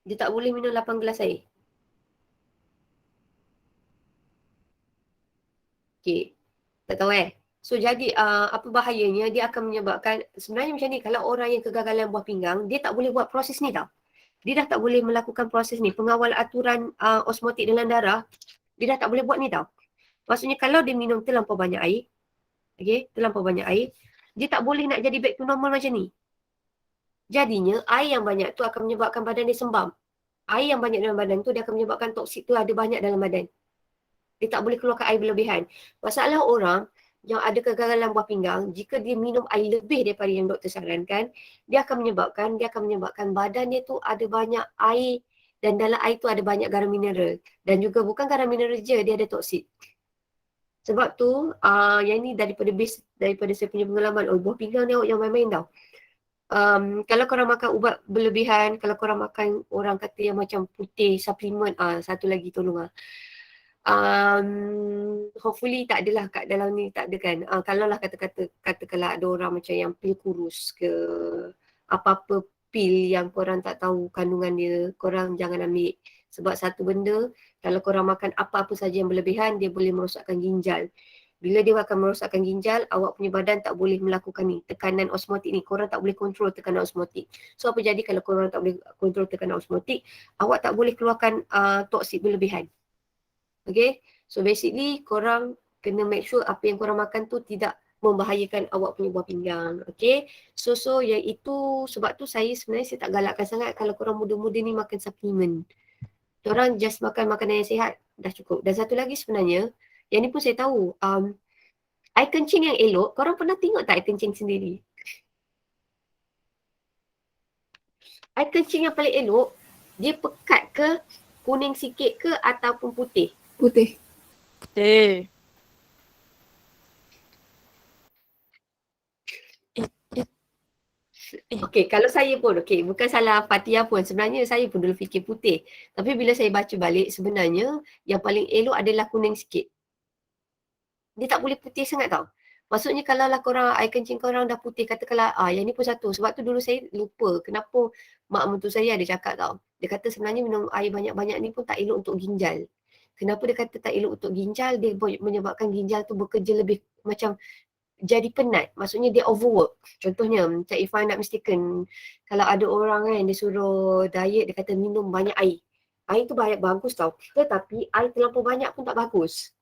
Dia tak boleh minum 8 gelas air. Okay. Tak tahu So jadi apa bahayanya, dia akan menyebabkan, sebenarnya macam ni, kalau orang yang kegagalan buah pinggang, dia tak boleh buat proses ni tau. Dia dah tak boleh melakukan proses ni, pengawal aturan osmotik dalam darah, dia dah tak boleh buat ni tau. Maksudnya kalau dia minum terlampau banyak air, terlampau banyak air, dia tak boleh nak jadi back to normal macam ni. Jadinya air yang banyak tu akan menyebabkan badan dia sembam. Air yang banyak dalam badan tu dia akan menyebabkan toksik tu ada banyak dalam badan. Dia tak boleh keluarkan air berlebihan. Masalah orang yang ada kegagalan buah pinggang, jika dia minum air lebih daripada yang doktor sarankan, dia akan menyebabkan badan dia tu ada banyak air dan dalam air tu ada banyak garam mineral. Dan juga bukan garam mineral je, dia ada toksik. Sebab tu, yang ni daripada saya punya pengalaman, buah pinggang ni awak jangan main-main tau. Kalau korang makan ubat berlebihan, kalau korang makan orang kata yang macam putih, suplemen, satu lagi tolong hopefully tak adalah kat dalam ni, tak ada kan. Kalau lah katakanlah ada orang macam yang pil kurus ke, apa-apa pil yang korang tak tahu kandungan dia, korang jangan ambil. Sebab satu benda, kalau korang makan apa-apa saja yang berlebihan, dia boleh merosakkan ginjal. Bila dia akan merosakkan ginjal, awak punya badan tak boleh melakukan ni, tekanan osmotik ni. Korang tak boleh kontrol tekanan osmotik. So apa jadi kalau korang tak boleh kontrol tekanan osmotik, awak tak boleh keluarkan toksik berlebihan. Okay, so basically korang kena make sure apa yang korang makan tu tidak membahayakan awak punya buah pinggang. Okay, so yang itu, sebab tu saya tak galakkan sangat kalau korang muda-muda ni makan suplemen. Korang just makan makanan yang sihat, dah cukup. Dan satu lagi sebenarnya, yang ni pun saya tahu, air kencing yang elok, korang pernah tengok tak air kencing sendiri? Air kencing yang paling elok, dia pekat ke, kuning sikit ke, ataupun putih? Putih. Putih. Okay, kalau saya pun, bukan salah Fatia pun, sebenarnya saya pun dulu fikir putih. Tapi bila saya baca balik, sebenarnya yang paling elok adalah kuning sikit. Dia tak boleh putih sangat tau. Maksudnya kalau lah korang, air kencing korang dah putih, katakanlah, yang ni pun satu. Sebab tu dulu saya lupa kenapa mak mentua saya ada cakap tau. Dia kata sebenarnya minum air banyak-banyak ni pun tak elok untuk ginjal. Kenapa dia kata tak elok untuk ginjal? Dia menyebabkan ginjal tu bekerja lebih macam jadi penat. Maksudnya dia overwork. Contohnya, macam if I'm not mistaken, kalau ada orang kan dia suruh diet, dia kata minum banyak air. Air tu bagus tau. Tetapi air terlampau banyak pun tak bagus.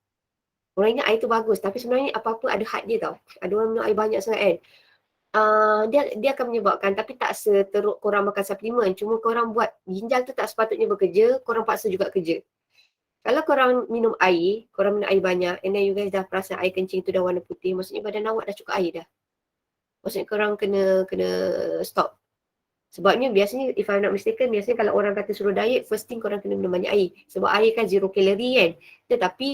Orang ingat air tu bagus, tapi sebenarnya apa-apa ada had dia tau. Ada orang minum air banyak sangat kan. Dia akan menyebabkan, tapi tak seteruk korang makan suplemen. Cuma korang buat ginjal tu tak sepatutnya bekerja, korang paksa juga kerja. Kalau korang minum air banyak, and then you guys dah perasan air kencing tu dah warna putih, maksudnya badan awak dah cukup air dah. Maksudnya korang kena stop. Sebabnya biasanya, if I'm not mistaken, biasanya kalau orang kata suruh diet, first thing korang kena minum banyak air. Sebab air kan 0 kalori kan. Tetapi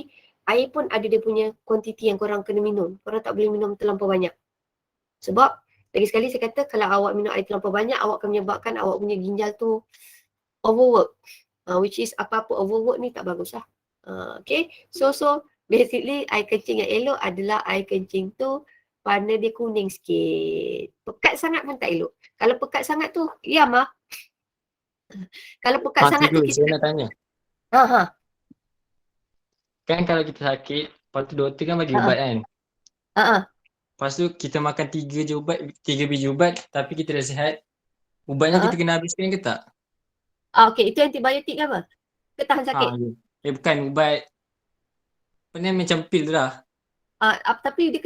air pun ada dia punya kuantiti yang korang kena minum. Korang tak boleh minum terlampau banyak. Sebab, lagi sekali saya kata, kalau awak minum air terlampau banyak, awak akan menyebabkan awak punya ginjal tu overwork. Which is apa-apa overwork ni tak bagus lah. Okay, so basically air kencing yang elok adalah air kencing tu warna dia kuning sikit. Pekat sangat pun tak elok. Kalau pekat sangat tu, yam lah. Kalau pekat sangat tu Saya kita nak tanya. ha ha Kan kalau kita sakit, lepas tu doktor kan bagi ha ubat kan. ha ha. Lepas tu kita makan 3 biji ubat tapi kita dah sihat. Ubatnya Ha? kita kena habiskan ke tak? Okey, itu antibiotik ke apa? Ke tahan sakit? Ya. Bukan ubat. Apa ni macam pil tu lah. Tapi dia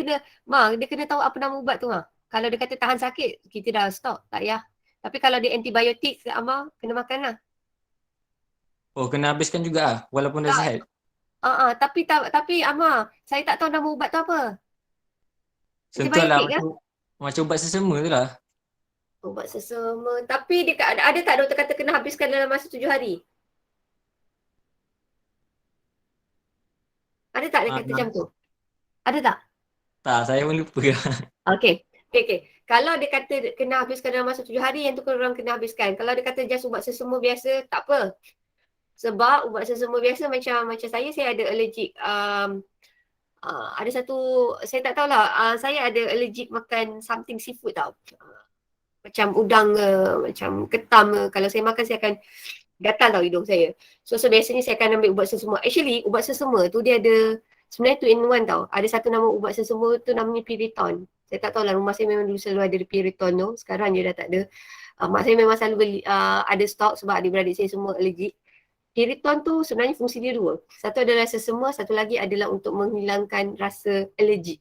kena tahu apa nama ubat tu Kalau dia kata tahan sakit, kita dah stop, tak payah. Tapi kalau dia antibiotik, kena makan lah. Oh, kena habiskan juga lah walaupun dah Tak. sihat. Tapi saya tak tahu nama ubat tu apa. Sentuh lah Antibiotik ke? macam ubat sesama tu lah. Ubat sesama. Tapi dia ada tak doktor kata kena habiskan dalam masa 7 hari? Ada tak dia kata Ah, macam tu? Ada tak? Tak, saya pun lupa lah. Okey. Kalau dia kata kena habiskan dalam masa 7 hari, yang tu korang kena habiskan. Kalau dia kata just ubat sesama biasa, tak apa. Sebab ubat sesama biasa macam saya ada allergic. Ada satu, saya tak tahulah. Saya ada allergic makan something seafood tau. Macam udang ke, macam ketam ke. Kalau saya makan, saya akan gatal tau hidung saya. So biasanya saya akan ambil ubat sesama. Actually, ubat sesama tu dia ada, sebenarnya 2 in 1 tau. Ada satu nama ubat sesama tu namanya Piriton. Saya tak tahulah, rumah saya memang dulu selalu ada Piriton tu. Sekarang je dah tak ada. Mak saya memang selalu beli, ada stok sebab adik-beradik saya semua allergic. Piriton tu sebenarnya fungsi dia 2. Satu adalah sesama, satu lagi adalah untuk menghilangkan rasa allergic.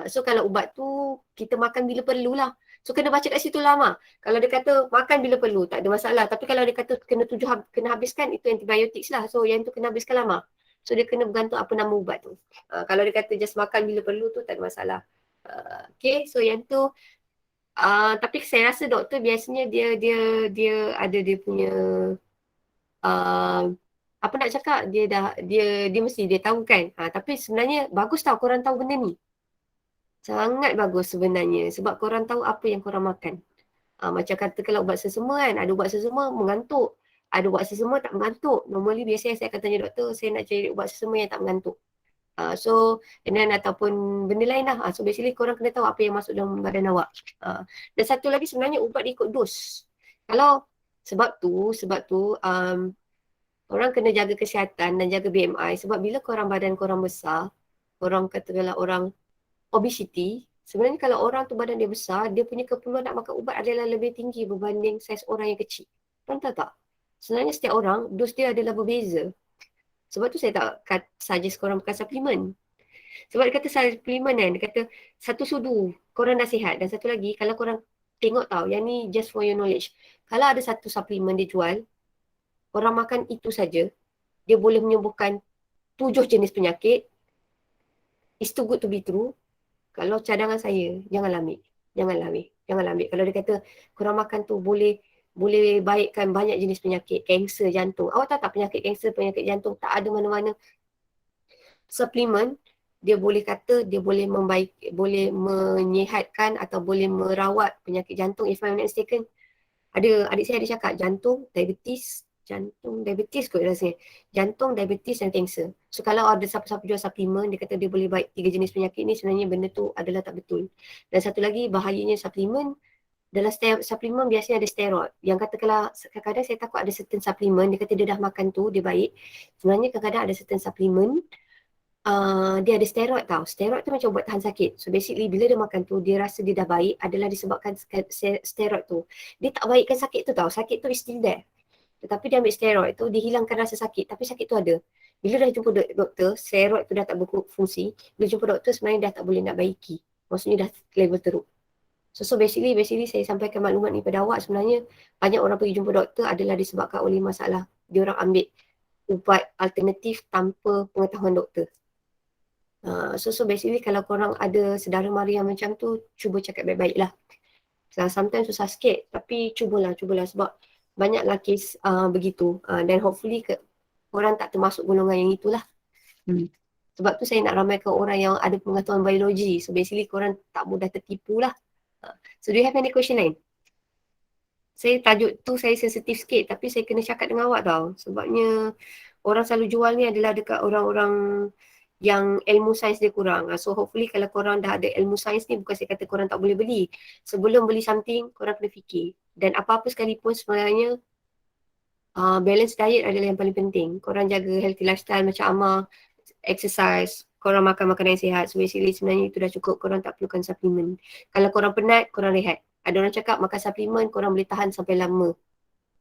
So kalau ubat tu kita makan bila perlulah. So kena baca kat situ lama. Kalau dia kata makan bila perlu, tak ada masalah. Tapi kalau dia kata kena habiskan, itu antibiotik lah. So yang tu kena habiskan lama. So dia kena bergantung apa nama ubat tu. Kalau dia kata just makan bila perlu tu tak ada masalah. Okay, so yang tu tapi saya rasa doktor biasanya dia ada dia punya apa nak cakap, dia mesti dia tahu kan. Tapi sebenarnya bagus tau korang tahu benda ni. Sangat bagus sebenarnya sebab korang tahu apa yang korang makan. Macam kata kalau ubat sesama kan, ada ubat sesama mengantuk. Ada ubat sesama tak mengantuk. Normally biasanya saya akan tanya doktor, saya nak cari ubat sesama yang tak mengantuk. So, dan ataupun benda lain lah. So basically korang kena tahu apa yang masuk dalam badan awak. Dan satu lagi sebenarnya ubat ikut dos. Kalau sebab tu orang kena jaga kesihatan dan jaga BMI sebab bila korang badan korang besar, korang katakanlah orang obesity, sebenarnya kalau orang tu badan dia besar, dia punya keperluan nak makan ubat adalah lebih tinggi berbanding saiz orang yang kecil. Korang tahu tak? Sebenarnya setiap orang, dos dia adalah berbeza. Sebab tu saya tak suggest korang makan suplemen. Sebab dia kata suplemen kan, dia kata satu sudu, korang dah sihat. Dan satu lagi, kalau korang tengok tau, yang ni just for your knowledge. Kalau ada satu suplemen dia jual, korang makan itu saja, dia boleh menyembuhkan 7 jenis penyakit. It's too good to be true. Kalau cadangan saya, janganlah ambil. Kalau dia kata korang makan tu boleh baikkan banyak jenis penyakit, kanser jantung. Awak tahu tak penyakit kanser, penyakit jantung tak ada mana-mana. Suplemen dia boleh kata dia boleh boleh menyihatkan atau boleh merawat penyakit jantung. If I'm not mistaken, adik saya ada cakap jantung, diabetes kot rasanya. Jantung, diabetes dan kanser. So kalau ada siapa-siapa jual suplemen, dia kata dia boleh baik 3 jenis penyakit ni, sebenarnya benda tu adalah tak betul. Dan satu lagi bahayanya suplemen, dalam suplemen biasanya ada steroid. Yang katakanlah kadang-kadang saya takut ada certain suplemen, dia kata dia dah makan tu, dia baik. Sebenarnya kadang-kadang ada certain suplemen, dia ada steroid tau. Steroid tu macam buat tahan sakit. So basically bila dia makan tu, dia rasa dia dah baik adalah disebabkan steroid tu. Dia tak baikkan sakit tu tau. Sakit tu is still there. Tetapi dia ambil steroid tu, dia hilangkan rasa sakit. Tapi sakit tu ada. Bila dah jumpa doktor, steroid tu dah tak berfungsi. Bila jumpa doktor sebenarnya dah tak boleh nak baiki. Maksudnya dah level teruk. So basically saya sampaikan maklumat ni pada awak. Sebenarnya banyak orang pergi jumpa doktor adalah disebabkan oleh masalah dia orang ambil ubat alternatif tanpa pengetahuan doktor. So basically kalau korang ada saudara mara yang macam tu, cuba cakap baik-baik lah. Sometimes susah sikit tapi cubalah sebab banyaklah kes begitu. Dan hopefully korang tak termasuk golongan yang itulah. Sebab tu saya nak ramaikan orang yang ada pengetahuan biologi. So basically korang tak mudah tertipu lah. So do you have any question lain? Saya tajuk tu saya sensitif sikit tapi saya kena cakap dengan awak tau. Sebabnya orang selalu jual ni adalah dekat orang-orang yang ilmu sains dia kurang. So hopefully kalau korang dah ada ilmu sains ni, bukan saya kata korang tak boleh beli. Sebelum beli something, korang kena fikir. Dan apa-apa sekalipun sebenarnya balance diet adalah yang paling penting. Korang jaga healthy lifestyle macam Amar, exercise, korang makan makanan yang sihat. So basically sebenarnya itu dah cukup, korang tak perlukan suplemen. Kalau korang penat, korang rehat. Ada orang cakap makan suplemen korang boleh tahan sampai lama.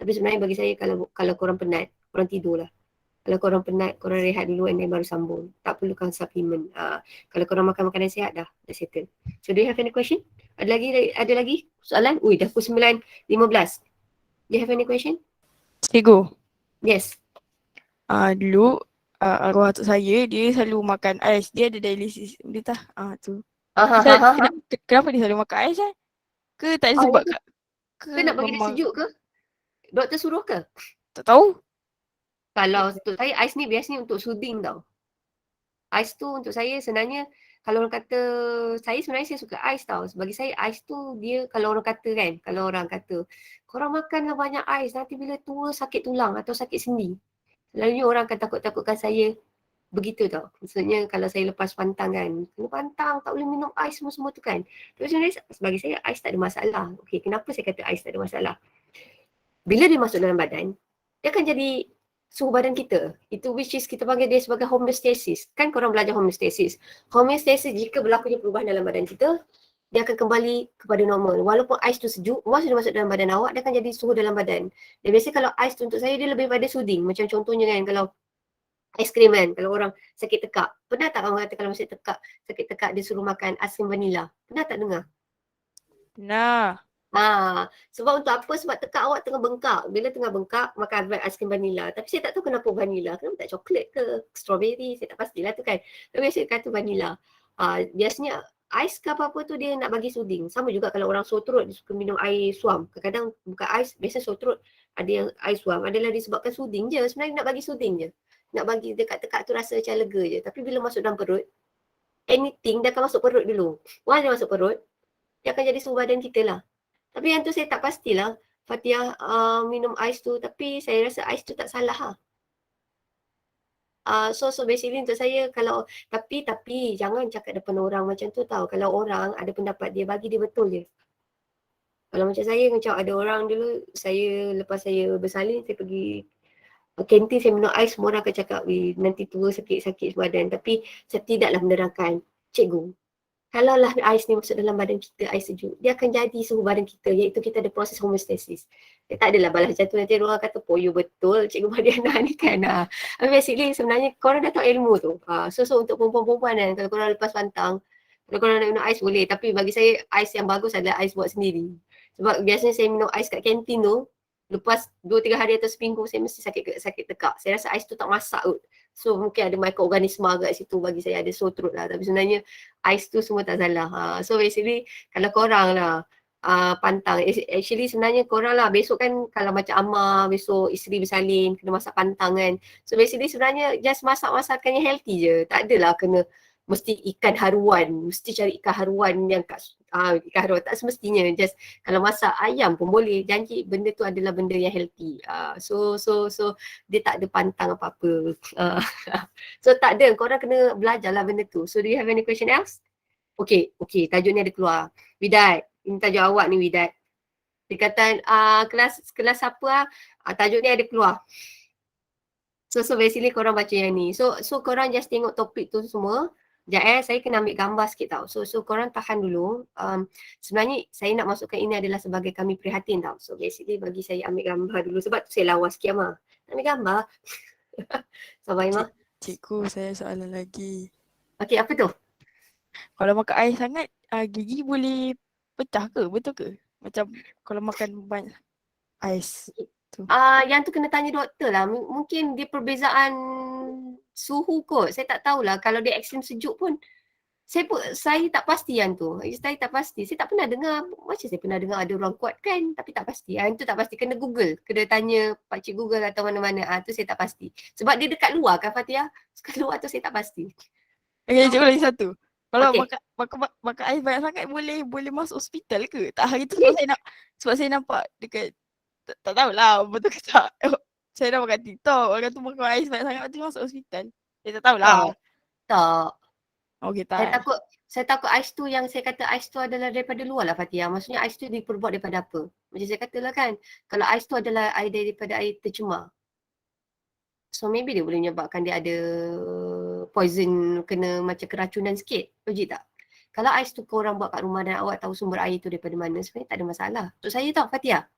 Tapi sebenarnya bagi saya kalau korang penat, korang tidur lah. Kalau korang penat, korang rehat dulu and then baru sambung. Tak perlukan suplemen. Kalau korang makan makanan sihat dah settle. So do you have any question? Ada lagi soalan? Ui, dah pukul 9.15. Do you have any question? Cikgu. Yes. Dulu arwah atuk saya dia selalu makan ais. Dia ada dialisis. Dia tak tu. Kenapa dia selalu makan ais Ke tak ada sebab ke nak bagi dia sejuk ke? Doktor suruh ke? Tak tahu. Kalau untuk saya ais ni biasanya untuk soothing tau. Ais tu untuk saya sebenarnya kalau orang kata, sebenarnya saya suka ais tau. Bagi saya ais tu dia kalau orang kata kan, kalau orang kata korang makanlah banyak ais nanti bila tua sakit tulang atau sakit sendi. Selalunya orang akan takut-takutkan saya begitu tau. Maksudnya kalau saya lepas pantang kan, kena pantang tak boleh minum ais semua tu kan. Tapi sebenarnya bagi saya ais tak ada masalah. Okey, kenapa saya kata ais tak ada masalah? Bila dia masuk dalam badan, dia akan jadi suhu badan kita. Itu which is kita panggil dia sebagai homeostasis. Kan korang belajar homeostasis. Homeostasis jika berlakunya perubahan dalam badan kita, dia akan kembali kepada normal. Walaupun ais tu sejuk, once dia masuk dalam badan awak, dia akan jadi suhu dalam badan. Dan biasanya kalau ais tu untuk saya, dia lebih pada soothing. Macam contohnya kan, kalau aiskrim kan, kalau orang sakit tekak. Pernah tak orang kata kalau sakit tekak dia suruh makan aiskrim vanila? Pernah tak dengar? Nah. Sebab untuk apa? Sebab tekak awak tengah bengkak. Bila tengah bengkak, makan aiskrim vanila. Tapi saya tak tahu kenapa vanila. Kenapa tak coklat ke strawberry? Saya tak pastilah tu kan. Tapi saya kata vanila. Biasanya ais ke apa-apa tu dia nak bagi soothing. Sama juga kalau orang sore throat, dia suka minum air suam. Kadang-kadang bukan ais, biasa sore throat ada yang air suam. Adalah disebabkan soothing je. Sebenarnya nak bagi soothing je. Nak bagi dekat tekak tu rasa macam lega je. Tapi bila masuk dalam perut, anything dia akan masuk perut dulu. Once dia masuk perut, dia akan jadi suhu badan kita lah. Tapi yang tu saya tak pastilah Fatiah minum ais tu, tapi saya rasa ais tu tak salah So basically untuk saya kalau tapi jangan cakap depan orang macam tu tau. Kalau orang ada pendapat dia, bagi dia betul je. Kalau macam saya, macam ada orang dulu, lepas saya bersalin, saya pergi kantin, saya minum ais, semua orang akan cakap, nanti tua sakit badan. Tapi saya tidaklah menerangkan, cikgu, kalaulah ais ni masuk dalam badan kita, ais sejuk, dia akan jadi suhu badan kita, iaitu kita ada proses homeostasis. Dia tak adalah balas jatuh nanti orang kata, poyo betul Cikgu Mariana ni kan. Basically sebenarnya korang dah tahu ilmu tu. So untuk perempuan-perempuan kan, kalau korang lepas pantang, kalau korang nak minum ais boleh, tapi bagi saya ais yang bagus adalah ais buat sendiri. Sebab biasanya saya minum ais kat kantin tu, lepas 2-3 hari atau seminggu saya mesti sakit tekak. Saya rasa ais tu tak masak kot. So mungkin ada mikroorganisma agak situ, bagi saya ada sore throat lah. Tapi sebenarnya ais tu semua tak salah. So basically kalau korang lah pantang, actually sebenarnya korang lah besok kan, kalau macam Amar besok isteri bersalin kena masak pantang kan. So basically sebenarnya just masak-masakan yang healthy je. Tak adalah kena mesti ikan haruan, mesti cari ikan haruan yang ikan haruan, tak semestinya. Just kalau masak ayam pun boleh, janji benda tu adalah benda yang healthy. So dia tak ada pantang apa-apa. So tak ada, korang kena belajar lah benda tu. So do you have any question else? Okay, tajuk ni ada keluar. Widat, ini tajuk awak ni Widat. Dia kata kelas apa tajuk ni ada keluar. So basically korang baca yang ni. So korang just tengok topik tu semua. Sekejap saya kena ambil gambar sikit tau. So korang tahan dulu. Sebenarnya saya nak masukkan ini adalah sebagai kami prihatin tau. So basically bagi saya ambil gambar dulu. Sebab tu saya lawa sikit Amar. Ambil gambar. Sabar Imah. Cikgu, saya soalan lagi. Okay, apa tu? Kalau makan air sangat, gigi boleh pecah ke? Betul ke? Macam kalau makan banyak ais tu. Yang tu kena tanya doktor lah. Mungkin dia perbezaan suhu kot. Saya tak tahulah. Kalau dia ekstrim sejuk pun, saya tak pasti yang tu. Saya tak pasti. Saya tak pernah dengar. Macam saya pernah dengar ada orang kuat kan. Tapi tak pasti. Yang tu tak pasti. Kena Google. Kena tanya pakcik Google atau mana-mana. Tu saya tak pasti. Sebab dia dekat luar kan Fatiah. Dekat luar tu saya tak pasti. Okay, cikgu lagi satu. Kalau Okay. makan air banyak sangat boleh masuk hospital ke? Tak, hari tu sebab saya nampak dekat tak tahulah betul ke tak. Saya dah makan TikTok, orang tu makan air banyak sangat lepas tu masuk hospital. Saya tak tahulah. Tak. Okay, Saya tak. takut ais tu yang saya kata ais tu adalah daripada luar lah Fatia. Maksudnya ais tu diperbuat daripada apa? Macam saya katalah kan, kalau ais tu adalah air daripada air tercemar. So maybe dia boleh menyebabkan dia ada poison, kena macam keracunan sikit. Logik tak? Kalau ais tu korang buat kat rumah dan awak tahu sumber air tu daripada mana, sebenarnya tak ada masalah. Untuk saya tau Fatia.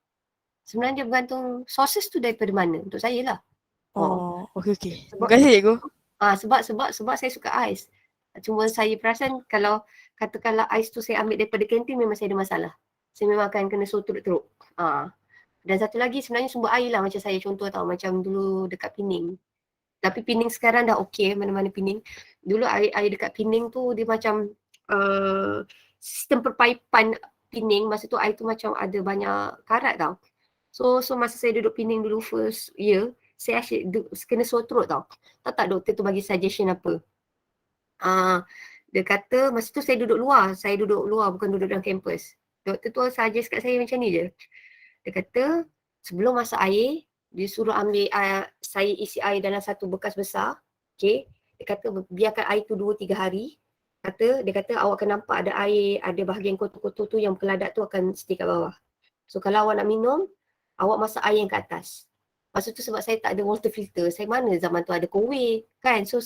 Sebenarnya dia bergantung sources tu daripada mana. Untuk saya lah. Oh, okay. Terima Sebab kasih cikgu. sebab saya suka ais. Cuma saya perasan kalau katakanlah ais tu saya ambil daripada kantin memang saya ada masalah. Saya memang akan kena teruk. Dan satu lagi sebenarnya sumber air lah macam saya contoh tau. Macam dulu dekat Pening. Tapi Pening sekarang dah okey, mana-mana Pening. Dulu air dekat Pening tu dia macam sistem perpaipan Pening, masa tu air tu macam ada banyak karat tau. So masa saya duduk Pening dulu first year, saya asyik kena sore throat tau. Tak doktor tu bagi suggestion apa. Dia kata masa tu saya duduk luar bukan duduk dalam kampus. Doktor tu suggest kat saya macam ni je. Dia kata sebelum masak air, dia suruh ambil saya isi air dalam satu bekas besar. Okay. Dia kata biarkan air tu 2-3 hari. Dia kata awak akan nampak ada air, ada bahagian kotor-kotor tu yang keladak tu akan stay kat bawah. So kalau awak nak minum, awak masak air yang kat atas. Masa tu sebab saya tak ada water filter, saya mana zaman tu ada Kowe kan. So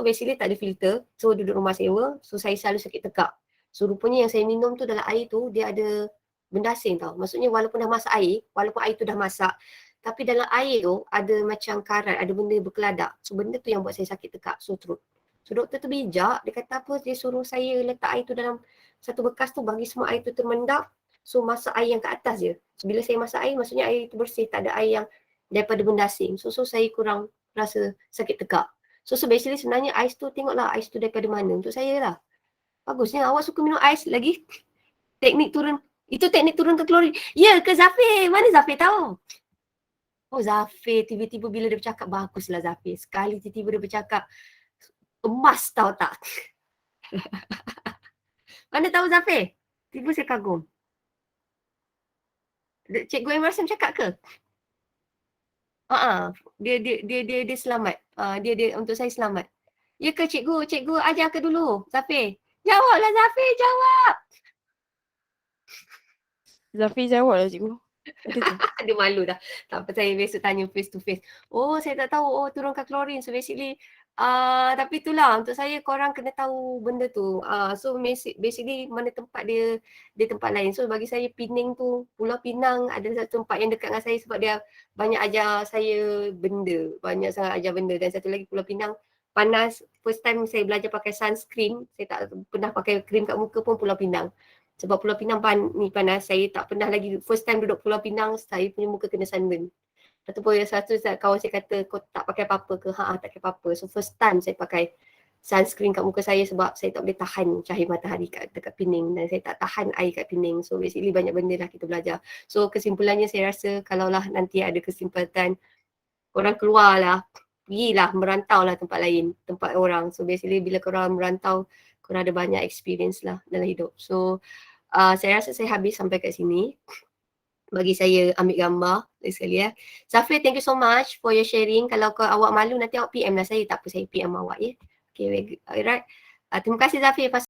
basically tak ada filter. So duduk rumah sewa, so saya selalu sakit tekak. So rupanya yang saya minum tu dalam air tu dia ada benda asing tau. Maksudnya walaupun dah masak air, walaupun air tu dah masak, tapi dalam air tu ada macam karat, ada benda berkeladak. So benda tu yang buat saya sakit tekak, sore throat. So doktor tu bijak, dia kata apa, dia suruh saya letak air tu dalam satu bekas tu, bagi semua air tu termendap. So masak air yang kat atas je. So bila saya masak air, maksudnya air tu bersih, tak ada air yang daripada benda asing. So saya kurang rasa sakit tekak. So basically sebenarnya ais tu, tengoklah ais tu daripada mana. Untuk saya lah. Bagusnya awak suka minum ais lagi. Teknik turun ke klorin. Ya ke Zafir? Mana Zafir tahu? Oh Zafir, tiba-tiba bila dia bercakap, baguslah Zafir. Sekali tiba-tiba dia bercakap, emas tahu tak? Mana tahu Zafir? Tiba saya kagum. Cikgu Emerson cakap ke? Dia selamat. Dia untuk saya selamat. Ya ke cikgu? Cikgu ajar ke dulu? Zafir. Jawablah Zafir, jawab. Zafir jawab lah cikgu. Ada tu. Dia malu dah. Tak apa, saya besok tanya face to face. Oh, saya tak tahu. Oh, turunkan klorin. So basically, tapi itulah untuk saya korang kena tahu benda tu. So basically mana tempat dia tempat lain. So bagi saya Pening tu, Pulau Pinang ada satu tempat yang dekat dengan saya sebab dia banyak ajar saya benda. Banyak sangat ajar benda. Dan satu lagi Pulau Pinang panas. First time saya belajar pakai sunscreen. Saya tak pernah pakai krim kat muka pun Pulau Pinang. Sebab Pulau Pinang panas, saya tak pernah lagi, first time duduk Pulau Pinang, saya punya muka kena sunburn. Lepas tu pun satu kawan saya kata, kau tak pakai apa-apa ke? Tak pakai apa-apa. So first time saya pakai sunscreen kat muka saya sebab saya tak boleh tahan cahaya matahari dekat Pening dan saya tak tahan air kat Pening. So basically banyak benda lah kita belajar. So kesimpulannya saya rasa kalaulah nanti ada kesempatan, korang keluar lah, pergilah, merantau lah tempat lain, tempat orang. So basically bila korang merantau, korang ada banyak experience lah dalam hidup. So saya rasa saya habis sampai kat sini. Bagi saya ambil gambar sekali ya. Zafir, thank you so much for your sharing. Kalau awak malu nanti awak PM lah saya. Tak apa, saya PM awak ya. Okay, alright. Terima kasih Zafir.